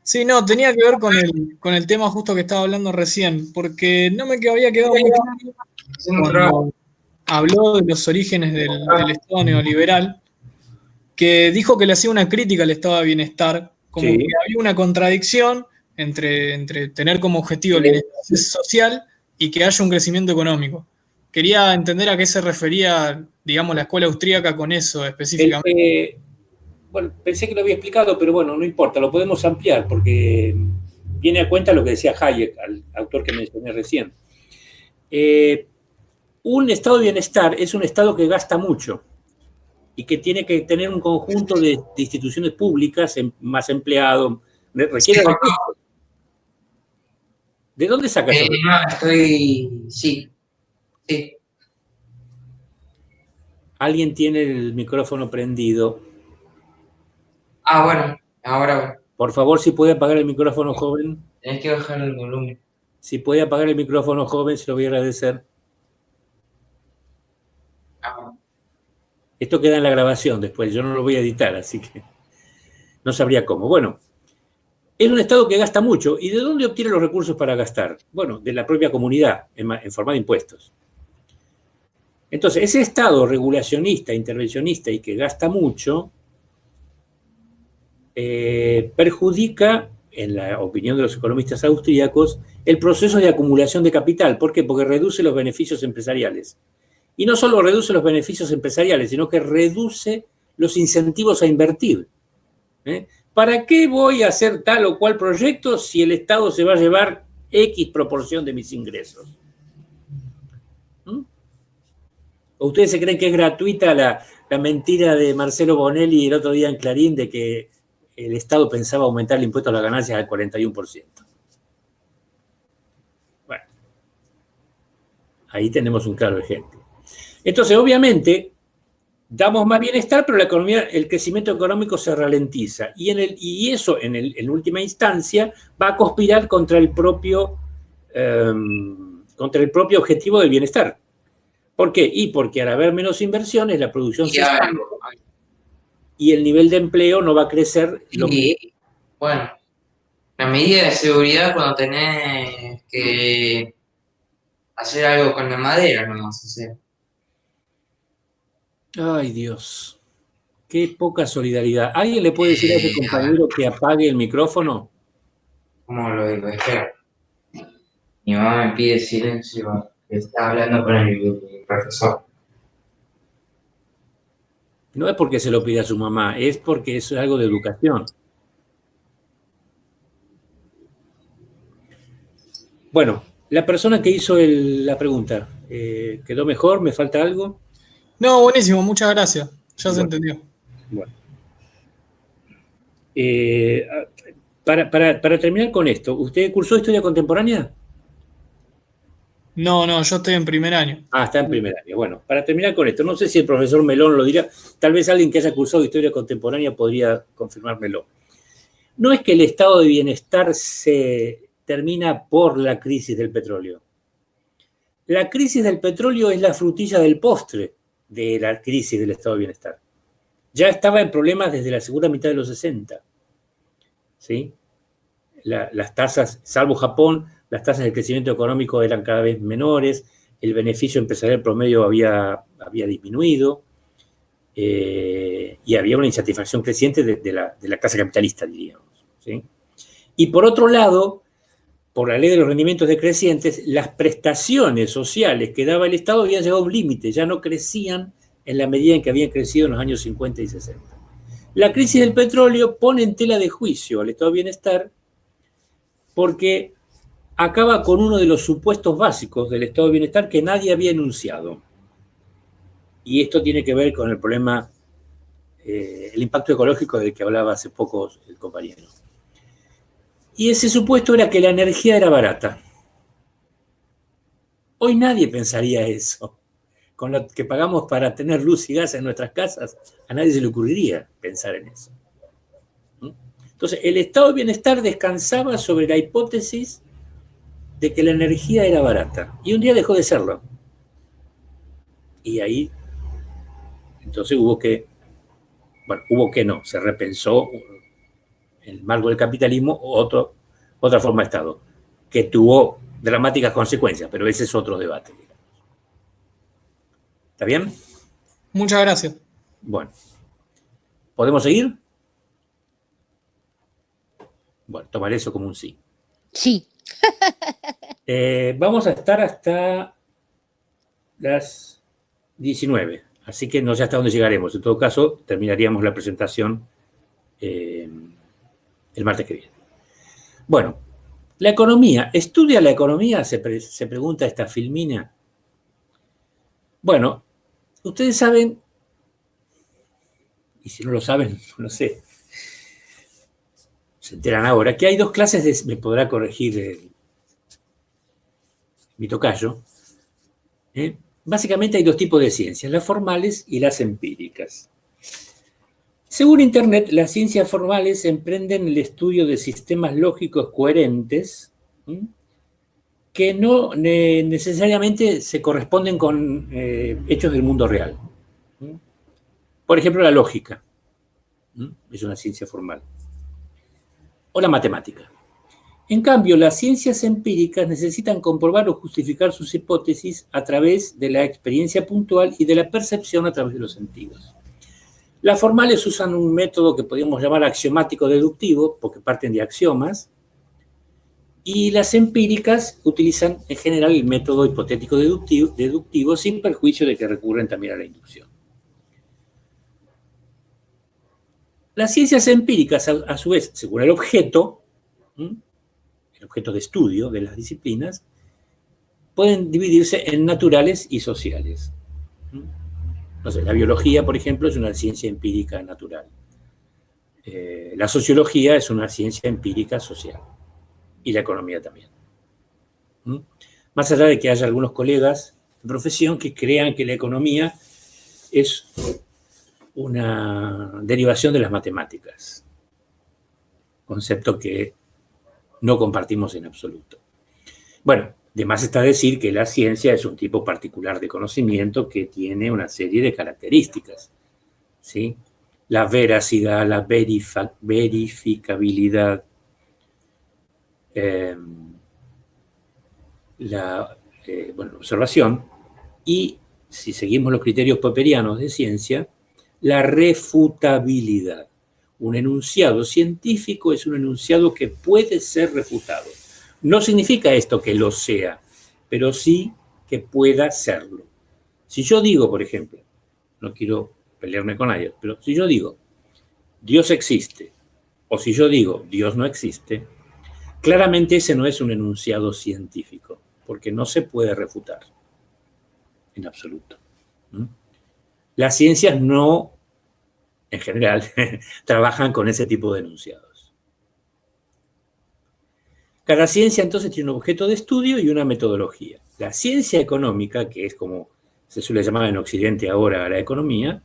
Sí, no, tenía que ver con el tema justo que estaba hablando recién, porque no me había quedado muy claro habló de los orígenes del Estado neoliberal, que dijo que le hacía una crítica al Estado de bienestar, como Sí. que había una contradicción entre tener como objetivo el bienestar social y que haya un crecimiento económico. Quería entender a qué se refería, digamos, la escuela austríaca con eso específicamente. Bueno, pensé que lo había explicado, pero bueno, no importa, lo podemos ampliar porque viene a cuenta lo que decía Hayek, al autor que mencioné recién. Un estado de bienestar es un estado que gasta mucho y que tiene que tener un conjunto de instituciones públicas, más empleados, requiere recursos. ¿De dónde sacas eso? Sí. Alguien tiene el micrófono prendido. Bueno, ahora Por favor, si puede apagar el micrófono, joven. tenés que bajar el volumen. Si puede apagar el micrófono, joven, se lo voy a agradecer. Esto queda en la grabación después, yo no lo voy a editar, así que no sabría cómo. Bueno, es un Estado que gasta mucho. ¿Y de dónde obtiene los recursos para gastar? Bueno, de la propia comunidad, en forma de impuestos. Entonces, ese Estado regulacionista, intervencionista y que gasta mucho, perjudica, en la opinión de los economistas austríacos, el proceso de acumulación de capital. ¿Por qué? Porque reduce los beneficios empresariales. Y no solo reduce los beneficios empresariales, sino que reduce los incentivos a invertir. ¿Para qué voy a hacer tal o cual proyecto si el Estado se va a llevar X proporción de mis ingresos? ¿O ustedes se creen que es gratuita la mentira de Marcelo Bonelli el otro día en Clarín de que el Estado pensaba aumentar el impuesto a las ganancias al 41%? Bueno, ahí tenemos un claro ejemplo. Entonces, obviamente, damos más bienestar, pero la economía, el crecimiento económico se ralentiza. Y eso, en última instancia, va a conspirar contra el propio objetivo del bienestar. ¿Por qué? Y porque al haber menos inversiones, la producción se estanca y el nivel de empleo no va a crecer. Bueno, la medida de seguridad cuando tenés que hacer algo con la madera, no vas a hacer. Ay, Dios. Qué poca solidaridad. ¿Alguien le puede decir a ese compañero que apague el micrófono? ¿Cómo lo digo? Espera. Mi mamá me pide silencio, que está hablando con el profesor. No es porque se lo pida a su mamá, es porque eso es algo de educación. Bueno, la persona que hizo la pregunta, ¿quedó mejor? ¿Me falta algo? No, buenísimo, muchas gracias. Ya se entendió. Bueno. Para terminar con esto, ¿usted cursó historia contemporánea? No, yo estoy en primer año. Está en primer año. Bueno, para terminar con esto, no sé si el profesor Melón lo dirá, tal vez alguien que haya cursado historia contemporánea podría confirmármelo. No es que el estado de bienestar se termina por la crisis del petróleo. La crisis del petróleo es la frutilla del postre de la crisis del estado de bienestar. Ya estaba en problemas desde la segunda mitad de los 60. ¿Sí? Las tasas, salvo Japón, las tasas de crecimiento económico eran cada vez menores, el beneficio empresarial promedio había disminuido y había una insatisfacción creciente de la clase capitalista, diríamos. ¿Sí? Y por otro lado, por la ley de los rendimientos decrecientes, las prestaciones sociales que daba el Estado habían llegado a un límite, ya no crecían en la medida en que habían crecido en los años 50 y 60. La crisis del petróleo pone en tela de juicio al estado de bienestar porque acaba con uno de los supuestos básicos del estado de bienestar que nadie había enunciado. Y esto tiene que ver con el problema, el impacto ecológico del que hablaba hace poco el compañero. Y ese supuesto era que la energía era barata. Hoy nadie pensaría eso. Con lo que pagamos para tener luz y gas en nuestras casas, a nadie se le ocurriría pensar en eso. Entonces, el estado de bienestar descansaba sobre la hipótesis de que la energía era barata. Y un día dejó de serlo. Y ahí, entonces se repensó en el marco del capitalismo otra forma de Estado, que tuvo dramáticas consecuencias, pero ese es otro debate. ¿Está bien? Muchas gracias. Bueno. ¿Podemos seguir? Bueno, tomaré eso como un sí. Sí. Vamos a estar hasta las 19, así que no sé hasta dónde llegaremos. En todo caso, terminaríamos la presentación el martes que viene. Bueno, la economía. ¿Estudia la economía? Se pregunta esta Filmina. Bueno, ustedes saben, y si no lo saben, no sé, se enteran ahora, que hay dos clases de, me podrá corregir mi tocayo, básicamente hay dos tipos de ciencias, las formales y las empíricas. Según Internet, las ciencias formales emprenden el estudio de sistemas lógicos coherentes que no necesariamente se corresponden con hechos del mundo real. Por ejemplo, la lógica es una ciencia formal. O la matemática. En cambio, las ciencias empíricas necesitan comprobar o justificar sus hipótesis a través de la experiencia puntual y de la percepción a través de los sentidos. Las formales usan un método que podríamos llamar axiomático-deductivo, porque parten de axiomas, y las empíricas utilizan en general el método hipotético-deductivo sin perjuicio de que recurren también a la inducción. Las ciencias empíricas, a su vez, según el objeto de estudio de las disciplinas, pueden dividirse en naturales y sociales. No sé, la biología, por ejemplo, es una ciencia empírica natural. La sociología es una ciencia empírica social. Y la economía también. Más allá de que haya algunos colegas de profesión que crean que la economía es una derivación de las matemáticas. Concepto que no compartimos en absoluto. Bueno, de más está decir que la ciencia es un tipo particular de conocimiento que tiene una serie de características, ¿sí? La veracidad, la verificabilidad, la observación y, si seguimos los criterios popperianos de ciencia, la refutabilidad. Un enunciado científico es un enunciado que puede ser refutado. No significa esto que lo sea, pero sí que pueda serlo. Si yo digo, por ejemplo, no quiero pelearme con nadie, pero si yo digo, Dios existe, o si yo digo, Dios no existe, claramente ese no es un enunciado científico, porque no se puede refutar en absoluto. Las ciencias no, en general, trabajan con ese tipo de enunciados. Cada ciencia entonces tiene un objeto de estudio y una metodología. La ciencia económica, que es como se suele llamar en Occidente ahora a la economía,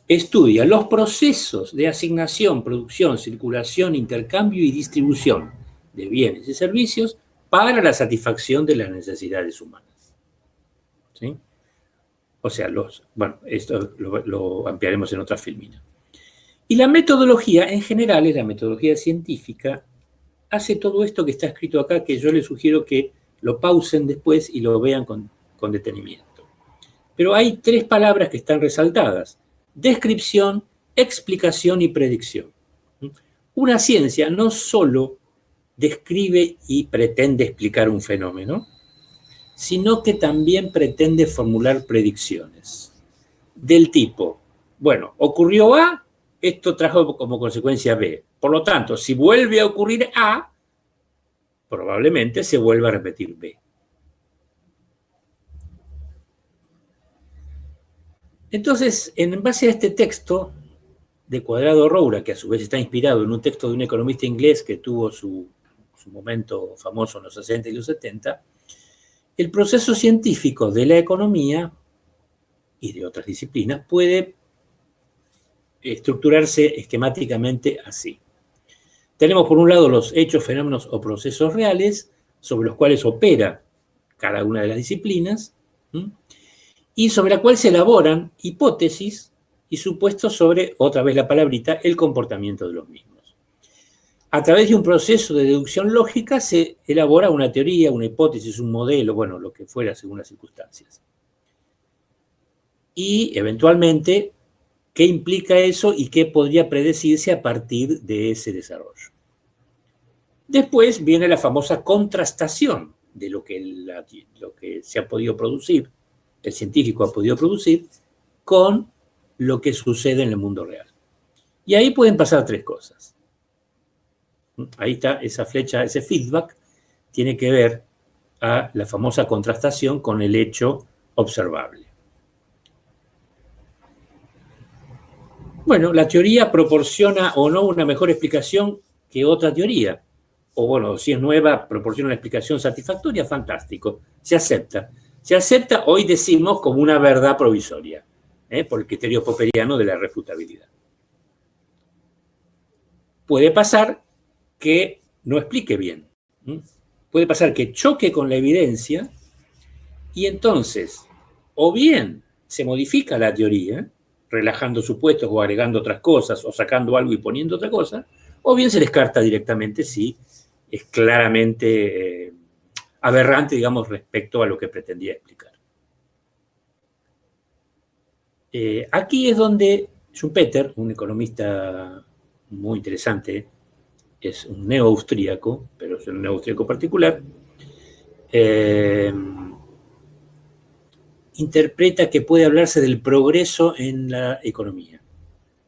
estudia los procesos de asignación, producción, circulación, intercambio y distribución de bienes y servicios para la satisfacción de las necesidades humanas. ¿Sí? O sea, esto lo ampliaremos en otra filmina. Y la metodología, en general, es la metodología científica, hace todo esto que está escrito acá, que yo les sugiero que lo pausen después y lo vean con detenimiento. Pero hay tres palabras que están resaltadas: descripción, explicación y predicción. Una ciencia no solo describe y pretende explicar un fenómeno, sino que también pretende formular predicciones del tipo, bueno, ocurrió A, esto trajo como consecuencia B. Por lo tanto, si vuelve a ocurrir A, probablemente se vuelva a repetir B. Entonces, en base a este texto de Cuadrado-Roura, que a su vez está inspirado en un texto de un economista inglés que tuvo su momento famoso en los 60 y los 70, el proceso científico de la economía y de otras disciplinas puede estructurarse esquemáticamente así. Tenemos por un lado los hechos, fenómenos o procesos reales sobre los cuales opera cada una de las disciplinas y sobre la cual se elaboran hipótesis y supuestos sobre, otra vez la palabrita, el comportamiento de los mismos. A través de un proceso de deducción lógica se elabora una teoría, una hipótesis, un modelo, bueno, lo que fuera según las circunstancias. y eventualmente qué implica eso y qué podría predecirse a partir de ese desarrollo. Después viene la famosa contrastación de lo que se ha podido producir, el científico ha podido producir, con lo que sucede en el mundo real. Y ahí pueden pasar tres cosas. Ahí está esa flecha, ese feedback, tiene que ver a la famosa contrastación con el hecho observable. Bueno, la teoría proporciona o no una mejor explicación que otra teoría. O bueno, si es nueva, proporciona una explicación satisfactoria, fantástico. Se acepta. Se acepta, hoy decimos, como una verdad provisoria, por el criterio popperiano de la refutabilidad. Puede pasar que no explique bien. Puede pasar que choque con la evidencia y entonces, o bien se modifica la teoría, relajando supuestos o agregando otras cosas, o sacando algo y poniendo otra cosa, o bien se descarta directamente si es claramente aberrante, digamos, respecto a lo que pretendía explicar. Aquí es donde Schumpeter, un economista muy interesante, es un neo-austríaco, pero es un neo-austríaco particular, interpreta que puede hablarse del progreso en la economía,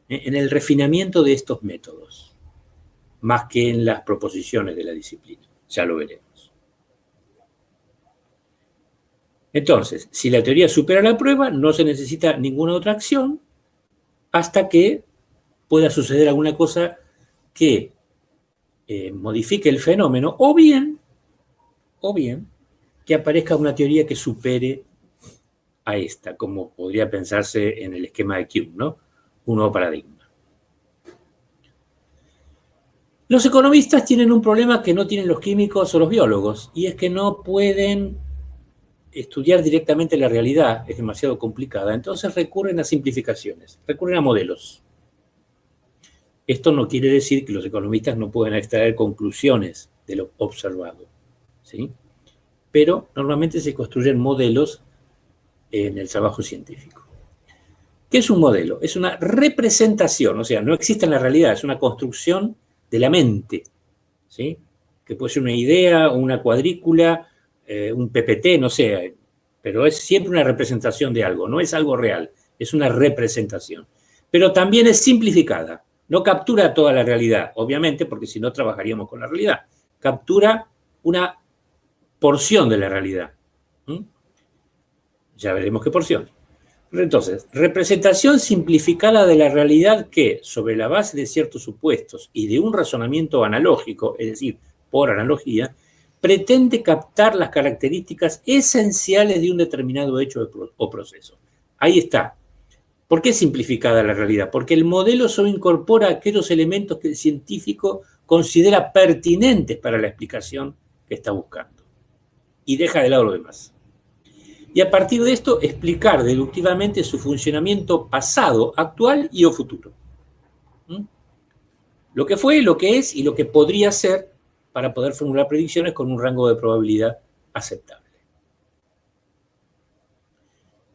en el refinamiento de estos métodos, más que en las proposiciones de la disciplina. Ya lo veremos. Entonces, si la teoría supera la prueba, no se necesita ninguna otra acción hasta que pueda suceder alguna cosa que modifique el fenómeno, o bien que aparezca una teoría que supere a esta, como podría pensarse en el esquema de Kuhn, ¿no? Un nuevo paradigma. Los economistas tienen un problema que no tienen los químicos o los biólogos, y es que no pueden estudiar directamente la realidad, es demasiado complicada, entonces recurren a simplificaciones, recurren a modelos. Esto no quiere decir que los economistas no puedan extraer conclusiones de lo observado, ¿sí? Pero normalmente se construyen modelos en el trabajo científico. ¿Qué es un modelo? Es una representación, o sea, no existe en la realidad, es una construcción de la mente, ¿sí? Que puede ser una idea, una cuadrícula, un PPT, no sé, pero es siempre una representación de algo, no es algo real, es una representación. Pero también es simplificada, no captura toda la realidad, obviamente, porque si no trabajaríamos con la realidad. Captura una porción de la realidad. Ya veremos qué porción. Entonces, representación simplificada de la realidad que, sobre la base de ciertos supuestos y de un razonamiento analógico, es decir, por analogía, pretende captar las características esenciales de un determinado hecho o proceso. Ahí está. ¿Por qué simplificada la realidad? Porque el modelo solo incorpora aquellos elementos que el científico considera pertinentes para la explicación que está buscando y deja de lado lo demás. Y a partir de esto explicar deductivamente su funcionamiento pasado, actual y o futuro. Lo que fue, lo que es y lo que podría ser para poder formular predicciones con un rango de probabilidad aceptable.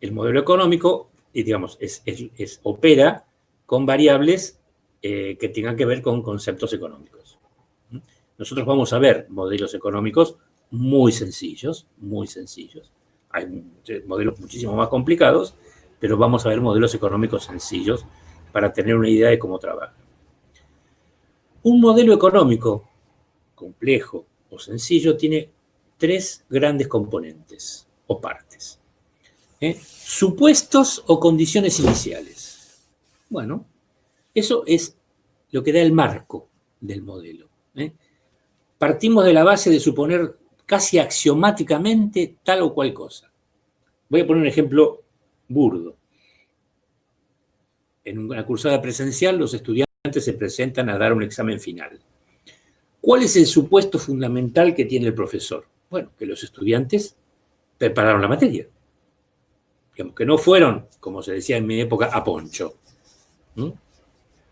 El modelo económico, digamos, opera con variables que tengan que ver con conceptos económicos. Nosotros vamos a ver modelos económicos muy sencillos. Hay modelos muchísimo más complicados, pero vamos a ver modelos económicos sencillos para tener una idea de cómo trabaja. Un modelo económico complejo o sencillo tiene tres grandes componentes o partes. Supuestos o condiciones iniciales. Bueno, eso es lo que da el marco del modelo. Partimos de la base de suponer casi axiomáticamente tal o cual cosa. Voy a poner un ejemplo burdo. En una cursada presencial, los estudiantes se presentan a dar un examen final. ¿Cuál es el supuesto fundamental que tiene el profesor? Bueno, que los estudiantes prepararon la materia. Digamos, que no fueron, como se decía en mi época, a poncho.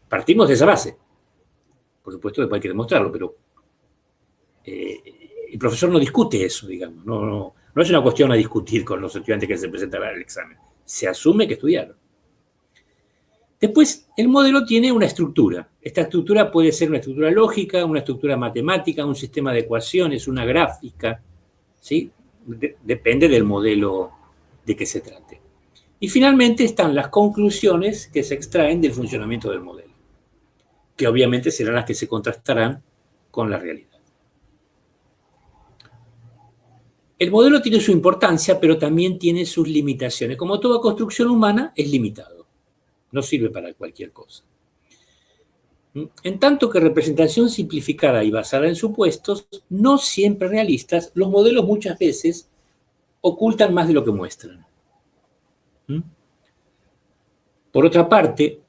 Partimos de esa base. Por supuesto, después hay que demostrarlo, pero el profesor no discute eso, digamos. No es una cuestión a discutir con los estudiantes que se presentan al examen. se asume que estudiaron. Después, el modelo tiene una estructura. Esta estructura puede ser una estructura lógica, una estructura matemática, un sistema de ecuaciones, una gráfica, ¿sí? Depende del modelo de que se trate. Y finalmente están las conclusiones que se extraen del funcionamiento del modelo, que obviamente serán las que se contrastarán con la realidad. El modelo tiene su importancia, pero también tiene sus limitaciones. Como toda construcción humana, es limitado. No sirve para cualquier cosa. En tanto que representación simplificada y basada en supuestos, no siempre realistas, los modelos muchas veces ocultan más de lo que muestran. Por otra parte,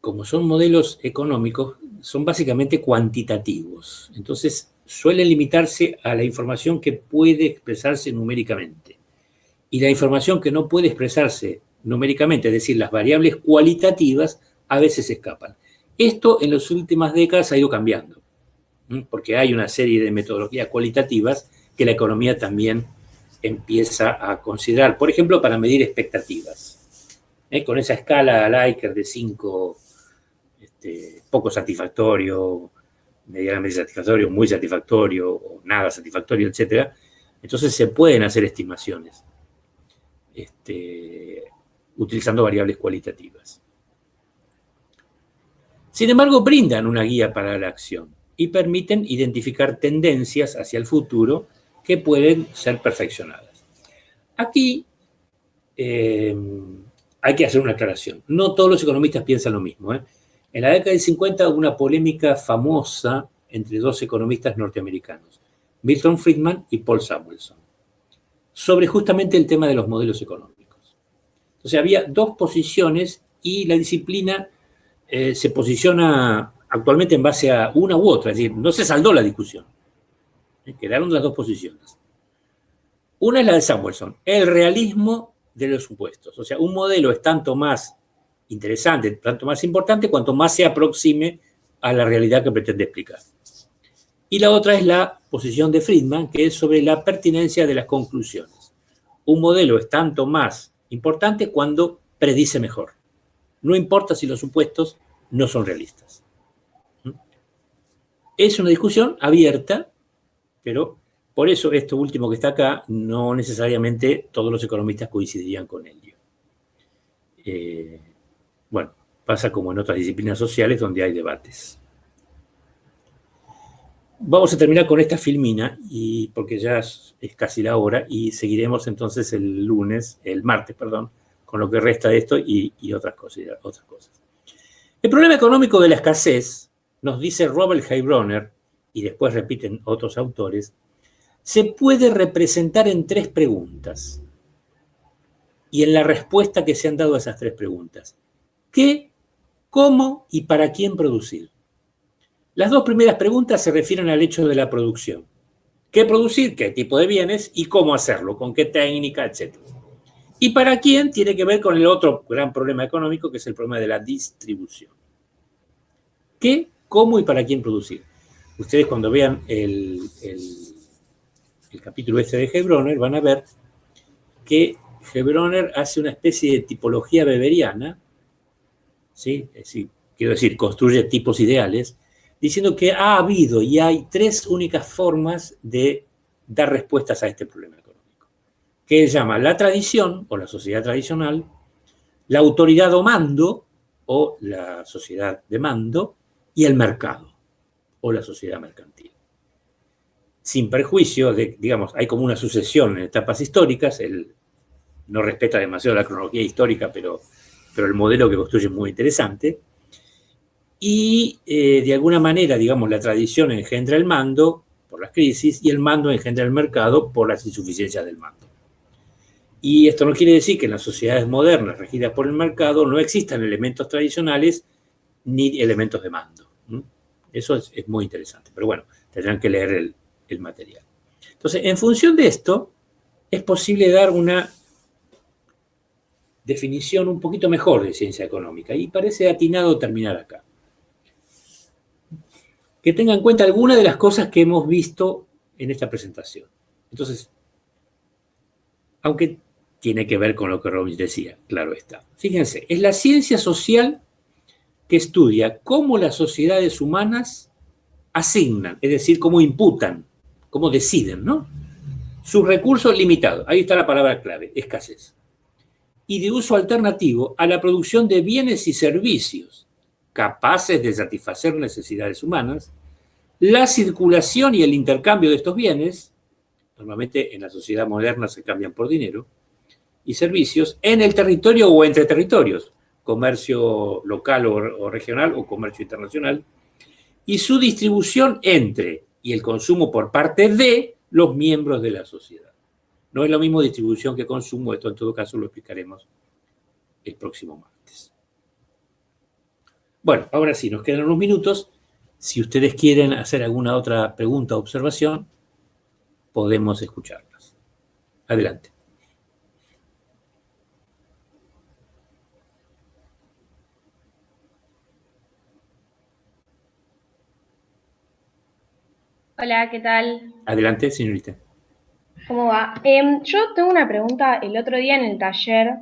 como son modelos económicos, son básicamente cuantitativos. Entonces, suelen limitarse a la información que puede expresarse numéricamente. Y la información que no puede expresarse numéricamente, es decir, las variables cualitativas, a veces escapan. Esto en las últimas décadas ha ido cambiando, porque hay una serie de metodologías cualitativas que la economía también empieza a considerar. Por ejemplo, para medir expectativas. Con esa escala Likert de 5, poco satisfactorio, medianamente satisfactorio, muy satisfactorio, o nada satisfactorio, etc. Entonces se pueden hacer estimaciones utilizando variables cualitativas. Sin embargo, brindan una guía para la acción y permiten identificar tendencias hacia el futuro que pueden ser perfeccionadas. Aquí hay que hacer una aclaración. No todos los economistas piensan lo mismo. En la década del 50 hubo una polémica famosa entre dos economistas norteamericanos, Milton Friedman y Paul Samuelson, sobre justamente el tema de los modelos económicos. Entonces había dos posiciones y la disciplina se posiciona actualmente en base a una u otra, es decir, no se saldó la discusión. Quedaron las dos posiciones. Una es la de Samuelson, el realismo de los supuestos. O sea, un modelo es tanto más interesante, tanto más importante, cuanto más se aproxime a la realidad que pretende explicar. Y la otra es la posición de Friedman, que es sobre la pertinencia de las conclusiones. Un modelo es tanto más importante cuando predice mejor. No importa si los supuestos no son realistas. Es una discusión abierta, pero por eso esto último que está acá, no necesariamente todos los economistas coincidirían con ello. Bueno, pasa como en otras disciplinas sociales donde hay debates. Vamos a terminar con esta filmina, porque ya es casi la hora, y seguiremos entonces el martes, con lo que resta de esto y otras cosas. El problema económico de la escasez, nos dice Robert Heilbroner, y después repiten otros autores, se puede representar en 3 preguntas. Y en la respuesta que se han dado a esas 3 preguntas. ¿Qué, cómo y para quién producir? Las 2 primeras preguntas se refieren al hecho de la producción. ¿Qué producir? ¿Qué tipo de bienes? ¿Y cómo hacerlo? ¿Con qué técnica? Etcétera. Y para quién tiene que ver con el otro gran problema económico, que es el problema de la distribución. ¿Qué, cómo y para quién producir? Ustedes cuando vean el capítulo de Heilbroner van a ver que Heilbroner hace una especie de tipología weberiana, ¿sí? Quiero decir, construye tipos ideales, diciendo que ha habido y hay 3 únicas formas de dar respuestas a este problema económico, que él llama la tradición o la sociedad tradicional, la autoridad o mando o la sociedad de mando y el mercado o la sociedad mercantil. Sin perjuicio de, digamos, hay como una sucesión en etapas históricas, él no respeta demasiado la cronología histórica, pero el modelo que construye es muy interesante. Y de alguna manera, digamos, la tradición engendra el mando por las crisis y el mando engendra el mercado por las insuficiencias del mando. Y esto no quiere decir que en las sociedades modernas regidas por el mercado no existan elementos tradicionales ni elementos de mando. Eso es muy interesante. Pero bueno, tendrán que leer el material. Entonces, en función de esto, es posible dar una definición un poquito mejor de ciencia económica. Y parece atinado terminar acá. Que tengan en cuenta algunas de las cosas que hemos visto en esta presentación. Entonces, aunque tiene que ver con lo que Robbins decía, claro está. Fíjense, es la ciencia social que estudia cómo las sociedades humanas asignan, es decir, cómo imputan, cómo deciden, ¿no? Sus recursos limitados, ahí está la palabra clave, escasez, y de uso alternativo a la producción de bienes y servicios capaces de satisfacer necesidades humanas, la circulación y el intercambio de estos bienes, normalmente en la sociedad moderna se cambian por dinero, y servicios en el territorio o entre territorios, comercio local o regional o comercio internacional, y su distribución entre y el consumo por parte de los miembros de la sociedad. No es lo mismo distribución que consumo, esto en todo caso lo explicaremos el próximo martes. Bueno, ahora sí, nos quedan unos minutos. Si ustedes quieren hacer alguna otra pregunta o observación, podemos escucharlas. Adelante. Hola, ¿qué tal? Adelante, señorita. ¿Cómo va? Yo tengo una pregunta. El otro día en el taller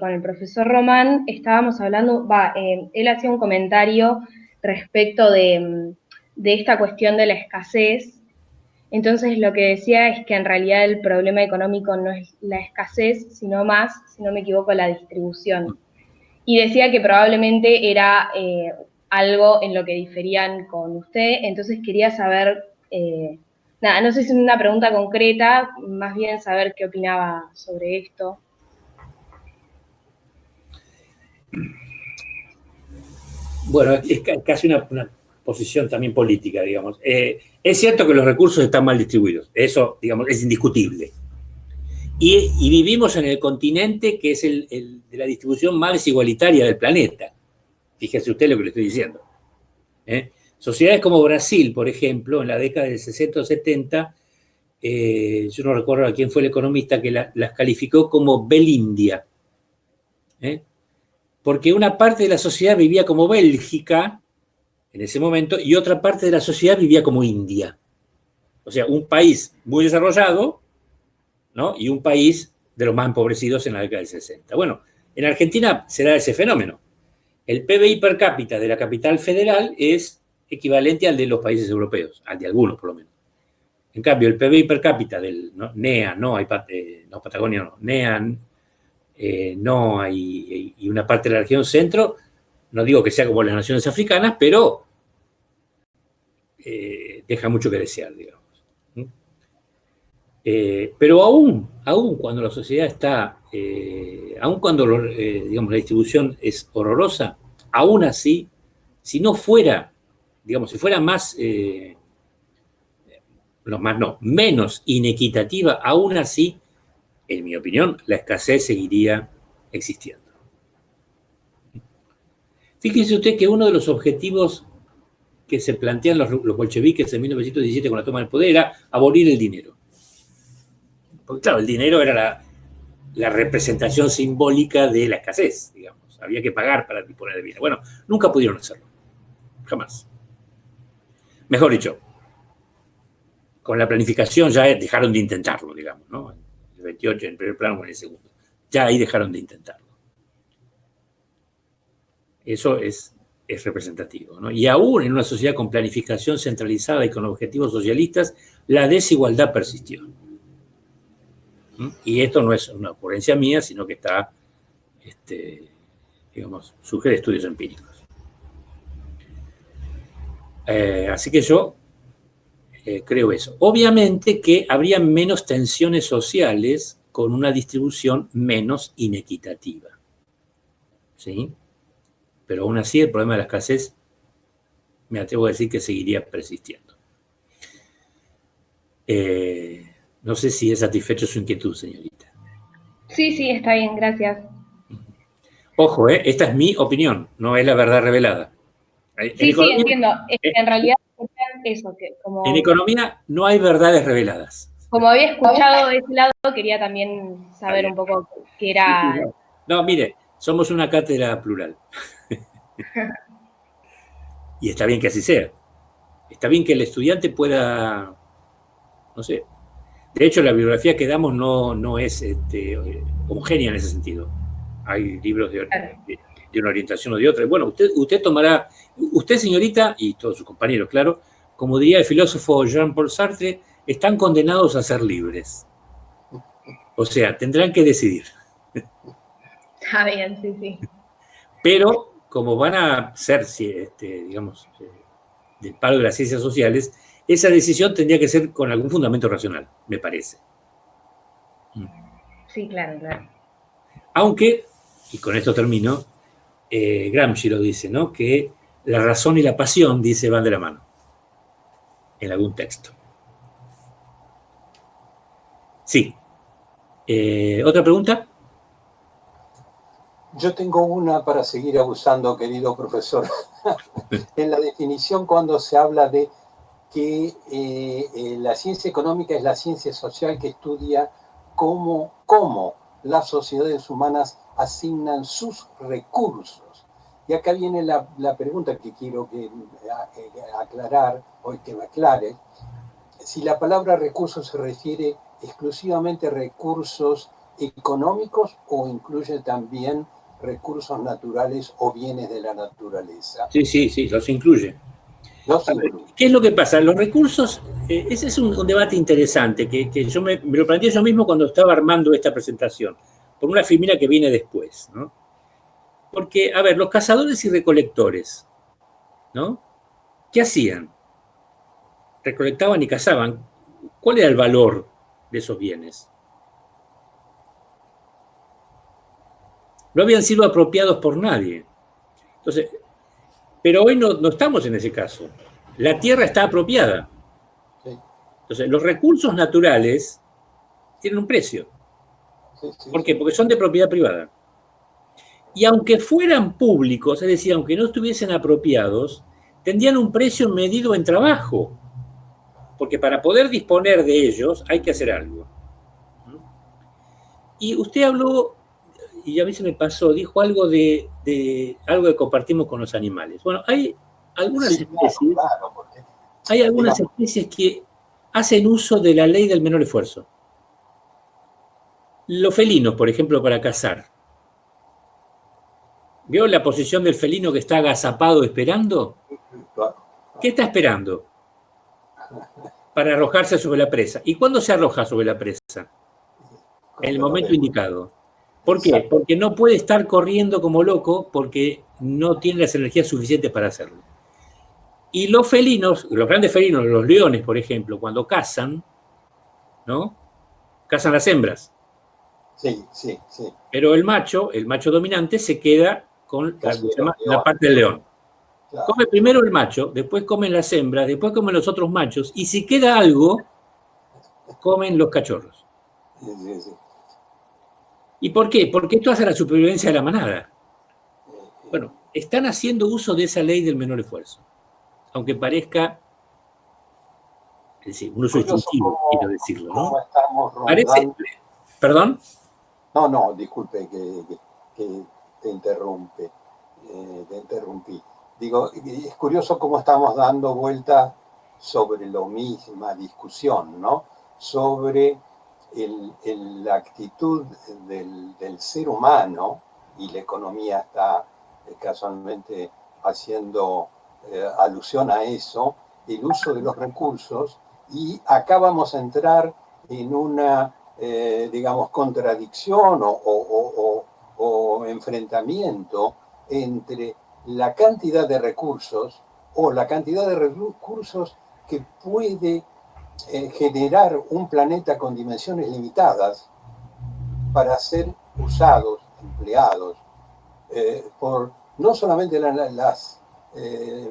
con el profesor Román estábamos hablando, él hacía un comentario respecto de esta cuestión de la escasez. Entonces lo que decía es que en realidad el problema económico no es la escasez, sino más, si no me equivoco, la distribución. Y decía que probablemente era algo en lo que diferían con usted. Entonces quería saber... nada, no sé si es una pregunta concreta, más bien saber qué opinaba sobre esto. Bueno, es casi una posición también política, digamos. Es cierto que los recursos están mal distribuidos, eso, digamos, es indiscutible. Y vivimos en el continente que es el de la distribución más desigualitaria del planeta. Fíjese usted lo que le estoy diciendo. Sociedades como Brasil, por ejemplo, en la década del 60 o 70, yo no recuerdo a quién fue el economista que las calificó como Belindia. Porque una parte de la sociedad vivía como Bélgica en ese momento y otra parte de la sociedad vivía como India. O sea, un país muy desarrollado, ¿no? Y un país de los más empobrecidos en la década del 60. Bueno, en Argentina se da ese fenómeno. El PBI per cápita de la capital federal es equivalente al de los países europeos, al de algunos por lo menos. En cambio, el PBI per cápita del NEA, Patagonia no, NEA, NOA y una parte de la región centro, no digo que sea como las naciones africanas, pero deja mucho que desear, digamos. Pero aún cuando la sociedad está, aún cuando digamos, la distribución es horrorosa, aún así, si no fuera, digamos, si fuera más, menos inequitativa, aún así, en mi opinión, la escasez seguiría existiendo. Fíjese usted que uno de los objetivos que se plantean los bolcheviques en 1917 con la toma del poder era abolir el dinero. Porque claro, el dinero era la representación simbólica de la escasez, digamos. Había que pagar para disponer de bienes. Bueno, nunca pudieron hacerlo. Jamás. Mejor dicho, con la planificación ya dejaron de intentarlo, digamos, ¿no? El 28 en el primer plano o en el segundo. Ya ahí dejaron de intentarlo. Eso es representativo, ¿no? Y aún en una sociedad con planificación centralizada y con objetivos socialistas, la desigualdad persistió. Y esto no es una ocurrencia mía, sino que está, digamos, sugiere estudios empíricos. Así que yo creo eso. Obviamente que habría menos tensiones sociales con una distribución menos inequitativa. ¿Sí? Pero aún así el problema de la escasez, me atrevo a decir que seguiría persistiendo. No sé si es satisfecho su inquietud, señorita. Sí, está bien, gracias. Ojo, esta es mi opinión, no es la verdad revelada. Sí, entiendo. En realidad, eso, que como... En economía no hay verdades reveladas. Como había escuchado de ese lado, quería también saber un poco qué era... No, mire, somos una cátedra plural. Y está bien que así sea. Está bien que el estudiante pueda, no sé, De hecho, la bibliografía que damos no es homogénea en ese sentido. Hay libros de una orientación o de otra. Bueno, usted tomará, usted, señorita, y todos sus compañeros, claro, como diría el filósofo Jean-Paul Sartre, están condenados a ser libres. O sea, tendrán que decidir. Está bien, sí, sí. Pero, como van a ser, digamos, del palo de las ciencias sociales, esa decisión tendría que ser con algún fundamento racional, me parece. Sí, claro, claro. Aunque, y con esto termino, Gramsci lo dice, ¿no? Que la razón y la pasión, dice, van de la mano. En algún texto. Sí. ¿Otra pregunta? Yo tengo una para seguir abusando, querido profesor. En la definición, cuando se habla de que la ciencia económica es la ciencia social que estudia cómo las sociedades humanas asignan sus recursos. Y acá viene la pregunta que quiero aclarar, o que me aclare. Si la palabra recursos se refiere exclusivamente a recursos económicos o incluye también recursos naturales o bienes de la naturaleza. Sí, los incluye. ¿Qué es lo que pasa? Los recursos, ese es un debate interesante que yo me lo planteé yo mismo cuando estaba armando esta presentación, por una filmina que viene después, ¿no? Porque, a ver, los cazadores y recolectores, ¿no? ¿Qué hacían? Recolectaban y cazaban. ¿Cuál era el valor de esos bienes? No habían sido apropiados por nadie. Entonces, pero hoy no estamos en ese caso. La tierra está apropiada. Entonces, los recursos naturales tienen un precio. ¿Por qué? Porque son de propiedad privada. Y aunque fueran públicos, es decir, aunque no estuviesen apropiados, tendrían un precio medido en trabajo. Porque para poder disponer de ellos hay que hacer algo. Y usted habló, y a mí se me pasó, dijo algo de algo que compartimos con los animales. Bueno, hay algunas especies, hay algunas especies que hacen uso de la ley del menor esfuerzo. Los felinos, por ejemplo, para cazar. ¿Vio la posición del felino que está agazapado esperando? ¿Qué está esperando? Para arrojarse sobre la presa. ¿Y cuándo se arroja sobre la presa? En el momento indicado. ¿Por qué? Porque no puede estar corriendo como loco porque no tiene las energías suficientes para hacerlo. Y los felinos, los grandes felinos, los leones, por ejemplo, cuando cazan, ¿no? Cazan las hembras. Sí. Pero el macho dominante, se queda con la parte del león. Claro. Come primero el macho, después comen las hembras, después comen los otros machos, y si queda algo, comen los cachorros. Sí. ¿Y por qué? Porque esto hace la supervivencia de la manada. Bueno, están haciendo uso de esa ley del menor esfuerzo. Aunque parezca, es decir, un uso instintivo, quiero decirlo, ¿no? Parece, ¿perdón? No, disculpe que te interrumpí. Digo, es curioso cómo estamos dando vuelta sobre la misma discusión, ¿no? Sobre la actitud del ser humano, y la economía está casualmente haciendo alusión a eso, el uso de los recursos, y acá vamos a entrar en una, digamos, contradicción o enfrentamiento entre la cantidad de recursos o la cantidad de recursos que puede generar un planeta con dimensiones limitadas para ser usados, empleados por no solamente las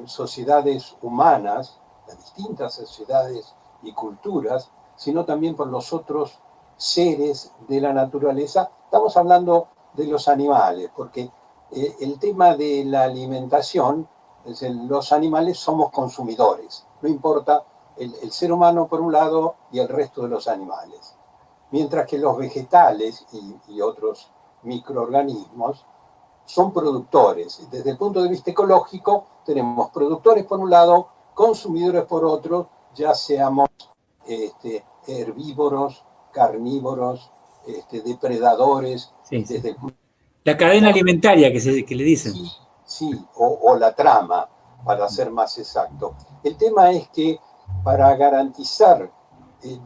sociedades humanas, las distintas sociedades y culturas, sino también por los otros seres de la naturaleza. Estamos hablando de los animales, porque el tema de la alimentación, es los animales somos consumidores, no importa el ser humano por un lado y el resto de los animales. Mientras que los vegetales y otros microorganismos son productores. Desde el punto de vista ecológico, tenemos productores por un lado, consumidores por otro, ya seamos herbívoros, carnívoros, depredadores. Sí, sí. Desde el punto La cadena alimentaria que le dicen. Sí, o la trama, para ser más exacto. El tema es que para garantizar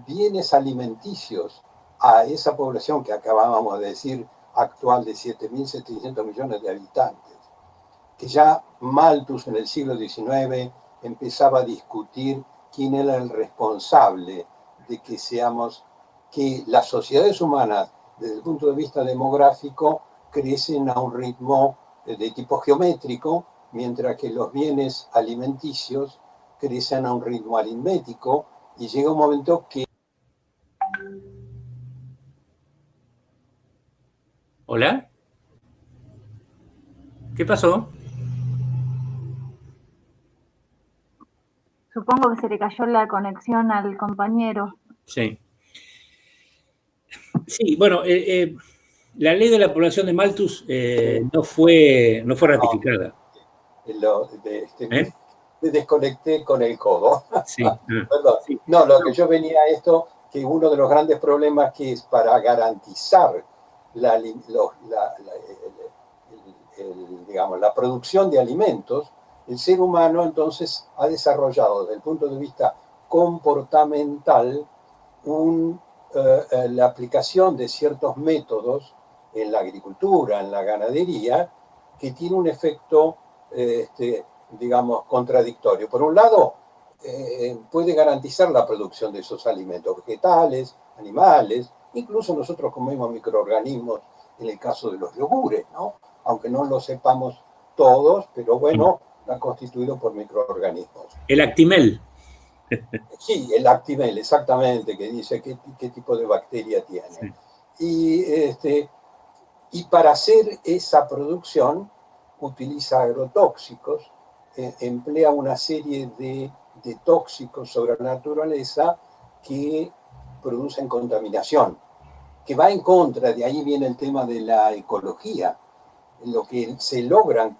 bienes alimenticios a esa población que acabábamos de decir actual de 7.700 millones de habitantes, que ya Malthus en el siglo XIX empezaba a discutir quién era el responsable de que las sociedades humanas, desde el punto de vista demográfico, crecen a un ritmo de tipo geométrico, mientras que los bienes alimenticios crecen a un ritmo aritmético, y llega un momento que... ¿Hola? ¿Qué pasó? Supongo que se le cayó la conexión al compañero. Sí. Sí, bueno, la ley de la población de Malthus no fue ratificada. Me desconecté con el codo. Sí. Perdón. Sí. No, lo que yo venía a esto, que uno de los grandes problemas que es para garantizar la producción de alimentos, el ser humano entonces ha desarrollado desde el punto de vista comportamental la aplicación de ciertos métodos en la agricultura, en la ganadería, que tiene un efecto, contradictorio. Por un lado, puede garantizar la producción de esos alimentos vegetales, animales, incluso nosotros comemos microorganismos en el caso de los yogures, ¿no? Aunque no lo sepamos todos, pero bueno, está constituido por microorganismos. El Actimel. Sí, el Actimel, exactamente, que dice qué tipo de bacteria tiene. Sí. Y para hacer esa producción utiliza agrotóxicos, emplea una serie de tóxicos sobre la naturaleza que producen contaminación, que va en contra, de ahí viene el tema de la ecología. Lo que se logran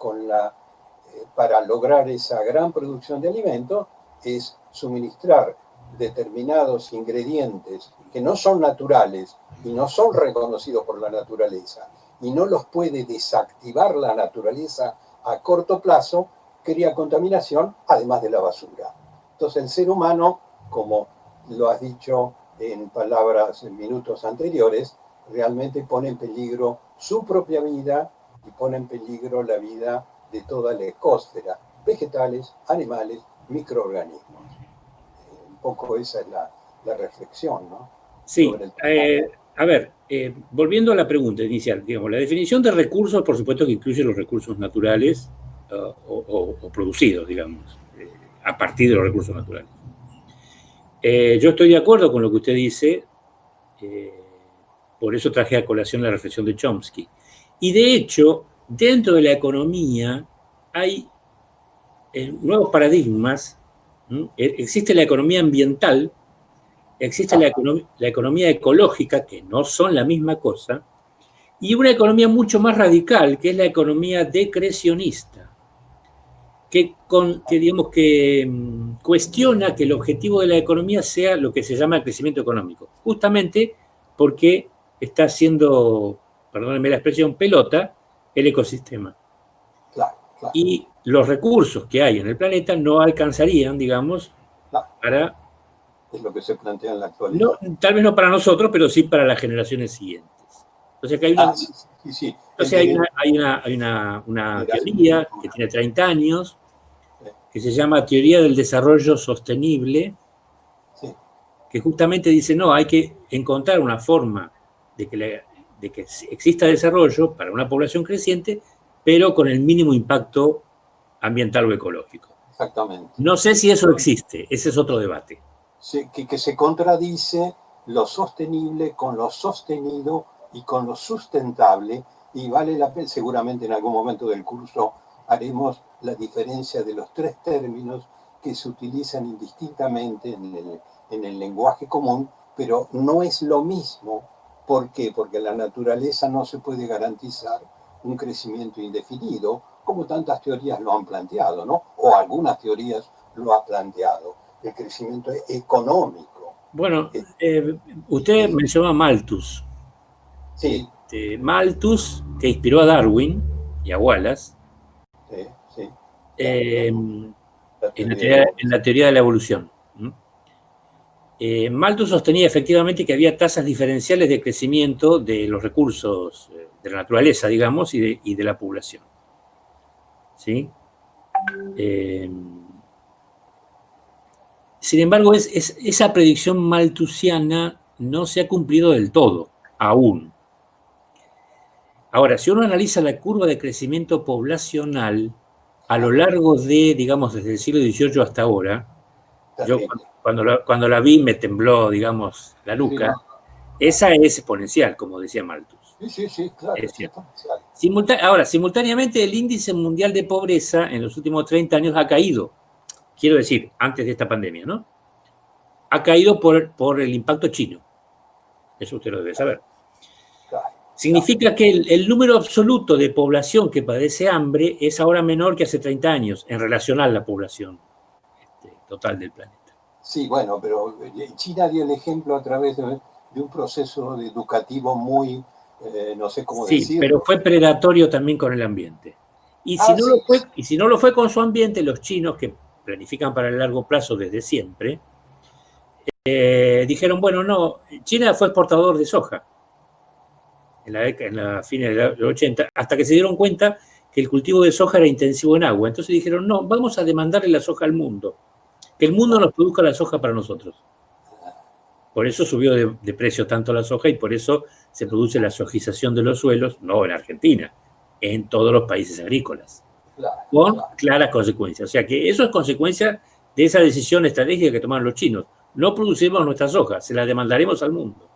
para lograr esa gran producción de alimentos es suministrar determinados ingredientes que no son naturales y no son reconocidos por la naturaleza, y no los puede desactivar la naturaleza a corto plazo, crea contaminación, además de la basura. Entonces el ser humano, como lo has dicho en minutos anteriores, realmente pone en peligro su propia vida y pone en peligro la vida de toda la ecosfera, vegetales, animales, microorganismos. Un poco esa es la reflexión, ¿no? Sí, a ver, volviendo a la pregunta inicial, digamos, la definición de recursos, por supuesto que incluye los recursos naturales o producidos, digamos, a partir de los recursos naturales. Yo estoy de acuerdo con lo que usted dice, por eso traje a colación la reflexión de Chomsky. Y de hecho, dentro de la economía hay nuevos paradigmas. Existe la economía ambiental, existe la economía ecológica, que no son la misma cosa, y una economía mucho más radical, que es la economía decrecionista, que cuestiona que el objetivo de la economía sea lo que se llama el crecimiento económico, justamente porque está haciendo, perdónenme la expresión, pelota el ecosistema. Claro. Y los recursos que hay en el planeta no alcanzarían, digamos, para... Es lo que se plantea en la actualidad. No, tal vez no para nosotros, pero sí para las generaciones siguientes. O sea que hay una, sí. Entonces hay una teoría que tiene 30 años, que se llama Teoría del Desarrollo Sostenible, que justamente dice, no, hay que encontrar una forma de que exista desarrollo para una población creciente, pero con el mínimo impacto ambiental o ecológico. Exactamente. No sé si eso existe, ese es otro debate. Sí, que se contradice lo sostenible con lo sostenido y con lo sustentable, y vale la pena, seguramente en algún momento del curso haremos la diferencia de los tres términos que se utilizan indistintamente en el lenguaje común, pero no es lo mismo. ¿Por qué? Porque en la naturaleza no se puede garantizar un crecimiento indefinido, como tantas teorías lo han planteado, ¿no? O algunas teorías lo han planteado. El crecimiento económico. Bueno, usted mencionó a Malthus. Sí. Malthus, que inspiró a Darwin y a Wallace, Sí. en la teoría de la evolución. Malthus sostenía efectivamente que había tasas diferenciales de crecimiento de los recursos de la naturaleza, digamos, y de la población. ¿Sí? Sin embargo, esa predicción malthusiana no se ha cumplido del todo, aún. Ahora, si uno analiza la curva de crecimiento poblacional a lo largo de, digamos, desde el siglo XVIII hasta ahora, yo cuando la vi me tembló, digamos, la nuca. Esa es exponencial, como decía Malthus. Sí, claro. Es exponencial. Ahora, simultáneamente el índice mundial de pobreza en los últimos 30 años ha caído. Quiero decir, antes de esta pandemia, ¿no? Ha caído por el impacto chino. Eso usted lo debe saber. Significa que el número absoluto de población que padece hambre es ahora menor que hace 30 años en relación a la población total del planeta. Sí, bueno, pero China dio el ejemplo a través de un proceso educativo muy, no sé cómo decirlo. Sí, pero fue predatorio también con el ambiente. Y si no lo fue con su ambiente, los chinos, que planifican para el largo plazo desde siempre, dijeron, bueno, no, China fue exportador de soja en la fines de los 80, hasta que se dieron cuenta que el cultivo de soja era intensivo en agua. Entonces dijeron, no, vamos a demandarle la soja al mundo, que el mundo nos produzca la soja para nosotros. Por eso subió de precio tanto la soja y por eso se produce la sojización de los suelos, no en Argentina, en todos los países agrícolas, con claras consecuencias. O sea que eso es consecuencia de esa decisión estratégica que tomaron los chinos. No producimos nuestra soja, se la demandaremos al mundo.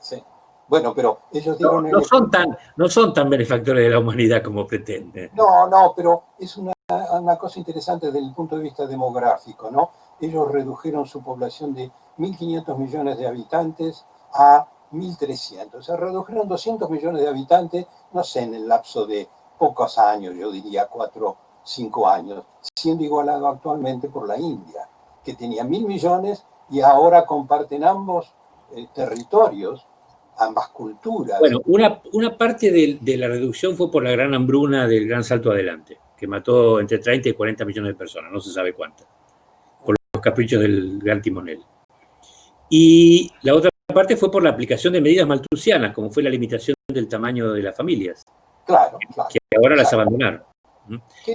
Sí. Bueno, pero ellos dieron no son tan benefactores de la humanidad como pretenden. No, pero es una cosa interesante desde el punto de vista demográfico, ¿no? Ellos redujeron su población de 1.500 millones de habitantes a 1.300. O sea, redujeron 200 millones de habitantes, no sé, en el lapso de pocos años, yo diría 4 o 5 años, siendo igualado actualmente por la India, que tenía 1.000 millones y ahora comparten ambos territorios, ambas culturas. Bueno, una parte de la reducción fue por la gran hambruna del Gran Salto Adelante, que mató entre 30 y 40 millones de personas, no se sabe cuántas, por los caprichos del gran timonel. Y la otra parte fue por la aplicación de medidas malthusianas, como fue la limitación del tamaño de las familias, que ahora las abandonaron.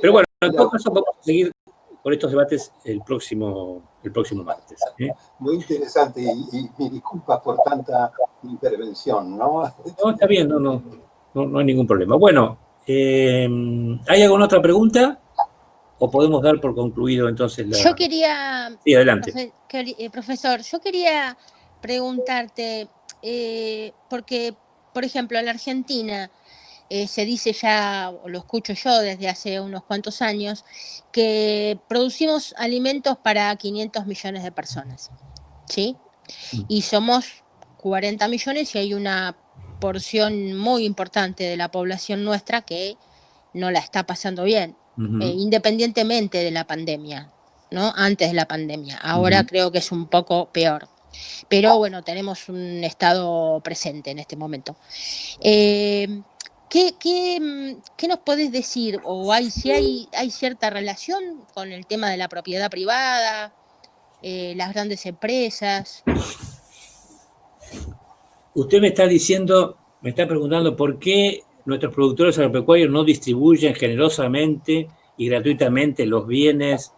Pero bueno, en todo caso vamos a seguir con estos debates el próximo martes. Muy interesante y me disculpas por tanta intervención, ¿no? No, está bien, no hay ningún problema. Bueno, ¿hay alguna otra pregunta? ¿O podemos dar por concluido entonces la...? Yo quería... Sí, adelante. Profesor, yo quería preguntarte, porque, por ejemplo, en la Argentina se dice ya, o lo escucho yo desde hace unos cuantos años, que producimos alimentos para 500 millones de personas, ¿sí? Y somos 40 millones y hay una porción muy importante de la población nuestra que no la está pasando bien, independientemente de la pandemia, ¿no? Antes de la pandemia. Ahora creo que es un poco peor. Pero bueno, tenemos un estado presente en este momento. ¿Qué nos podés decir? ¿O si hay cierta relación con el tema de la propiedad privada, las grandes empresas? Usted me está preguntando por qué nuestros productores agropecuarios no distribuyen generosamente y gratuitamente los bienes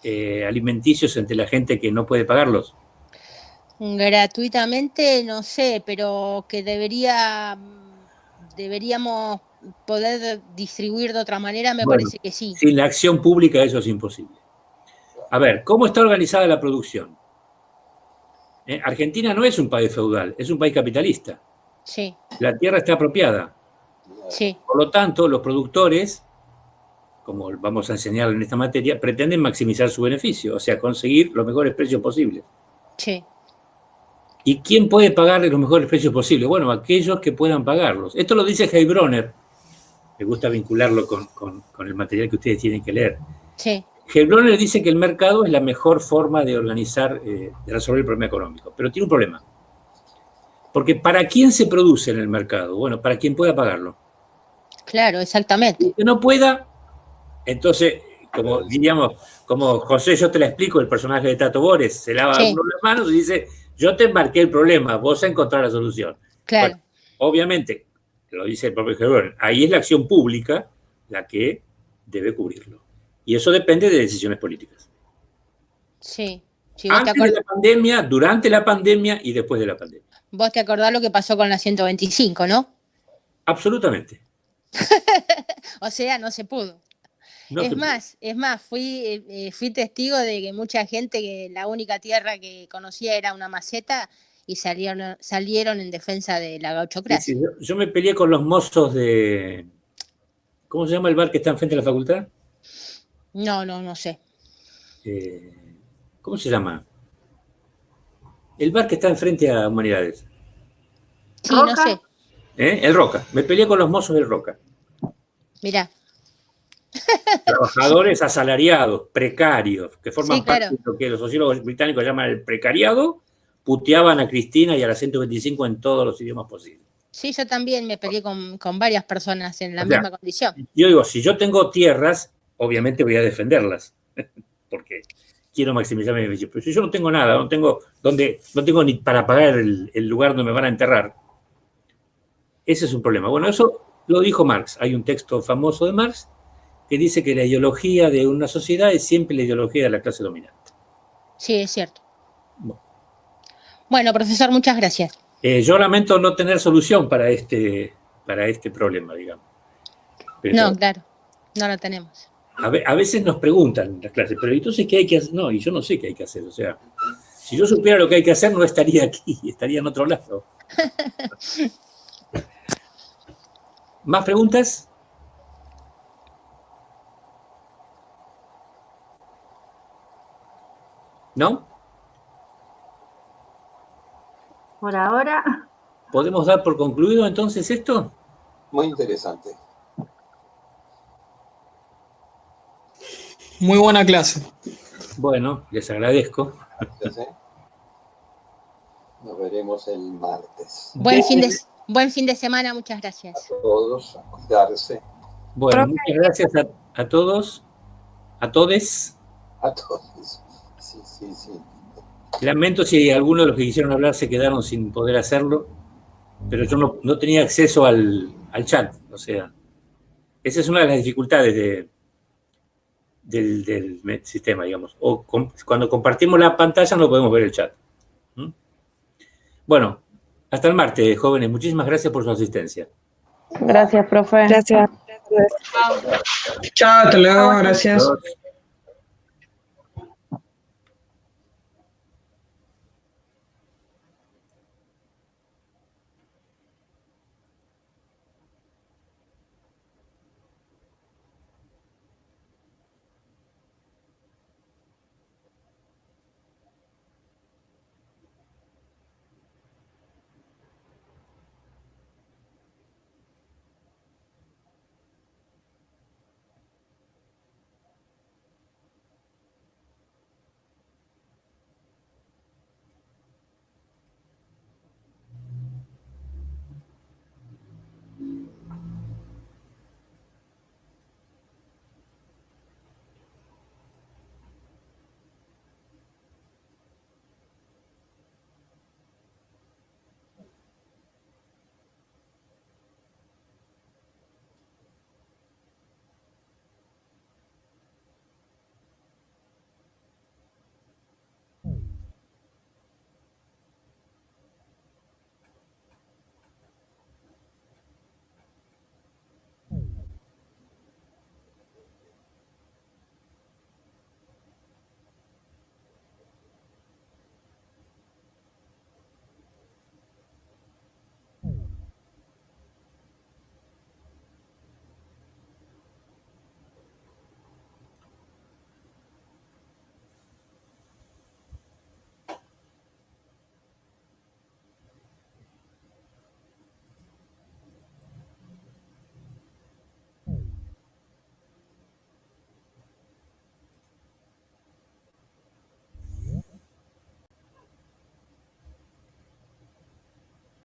alimenticios entre la gente que no puede pagarlos. Gratuitamente, no sé, pero que deberíamos poder distribuir de otra manera, me parece que sí. Sin la acción pública eso es imposible. A ver, ¿cómo está organizada la producción? Argentina no es un país feudal, es un país capitalista. Sí. La tierra está apropiada. Sí. Por lo tanto, los productores, como vamos a enseñar en esta materia, pretenden maximizar su beneficio, o sea, conseguir los mejores precios posibles. Sí. ¿Y quién puede pagarle los mejores precios posibles? Bueno, aquellos que puedan pagarlos. Esto lo dice Heilbronner. Me gusta vincularlo con el material que ustedes tienen que leer. Sí. Gelbron le dice que el mercado es la mejor forma de organizar, de resolver el problema económico, pero tiene un problema. Porque ¿para quién se produce en el mercado? Bueno, para quien pueda pagarlo. Claro, exactamente. El que no pueda, entonces, como diríamos, como José, yo te la explico, el personaje de Tato Bores, se lava Sí. uno las manos y dice, yo te embarqué el problema, vos a encontrar la solución. Claro. Bueno, obviamente, lo dice el propio Gelbron, ahí es la acción pública la que debe cubrirlo. Y eso depende de decisiones políticas. Sí. Sí, vos te Antes de la pandemia, durante la pandemia y después de la pandemia. Vos te acordás lo que pasó con la 125, ¿no? Absolutamente. O sea, no se pudo. No se Es más, fui testigo de que mucha gente, que la única tierra que conocía era una maceta, y salieron en defensa de la gauchocracia. Sí, yo me peleé con los mozos de... ¿Cómo se llama el bar que está enfrente de la facultad? No sé. ¿Cómo se llama? El bar que está enfrente a Humanidades. Sí, no sé. El Roca. Me peleé con los mozos del Roca. Mirá. Trabajadores asalariados, precarios, que forman Sí, claro. parte de lo que los sociólogos británicos llaman el precariado, puteaban a Cristina y a la 125 en todos los idiomas posibles. Sí, yo también me peleé con varias personas en la O sea, misma condición. Yo digo, si yo tengo tierras, obviamente voy a defenderlas, porque quiero maximizar mi beneficio. Pero si yo no tengo nada, no tengo ni para pagar el lugar donde me van a enterrar, ese es un problema. Bueno, eso lo dijo Marx. Hay un texto famoso de Marx que dice que la ideología de una sociedad es siempre la ideología de la clase dominante. Sí, es cierto. Bueno, profesor, muchas gracias. Yo lamento no tener solución para este problema, digamos. Pero No, claro, no lo tenemos. a veces nos preguntan en las clases, pero entonces, ¿qué hay que hacer? No, y yo no sé qué hay que hacer. O sea, si yo supiera lo que hay que hacer, no estaría aquí, estaría en otro lado. ¿Más preguntas? ¿No? Por ahora. ¿Podemos dar por concluido entonces esto? Muy interesante. Muy buena clase. Bueno, les agradezco. Gracias, ¿eh? Nos veremos el martes. Buen fin de semana, muchas gracias. A todos, a cuidarse. Bueno, muchas gracias a todos, a todes. A todos. Sí. Lamento si algunos de los que quisieron hablar se quedaron sin poder hacerlo, pero yo no tenía acceso al chat. O sea, esa es una de las dificultades del sistema, digamos. Cuando compartimos la pantalla no podemos ver el chat. Bueno, hasta el martes, jóvenes. Muchísimas gracias por su asistencia. Gracias, profe. Gracias. Chao, hasta luego, gracias. Adiós.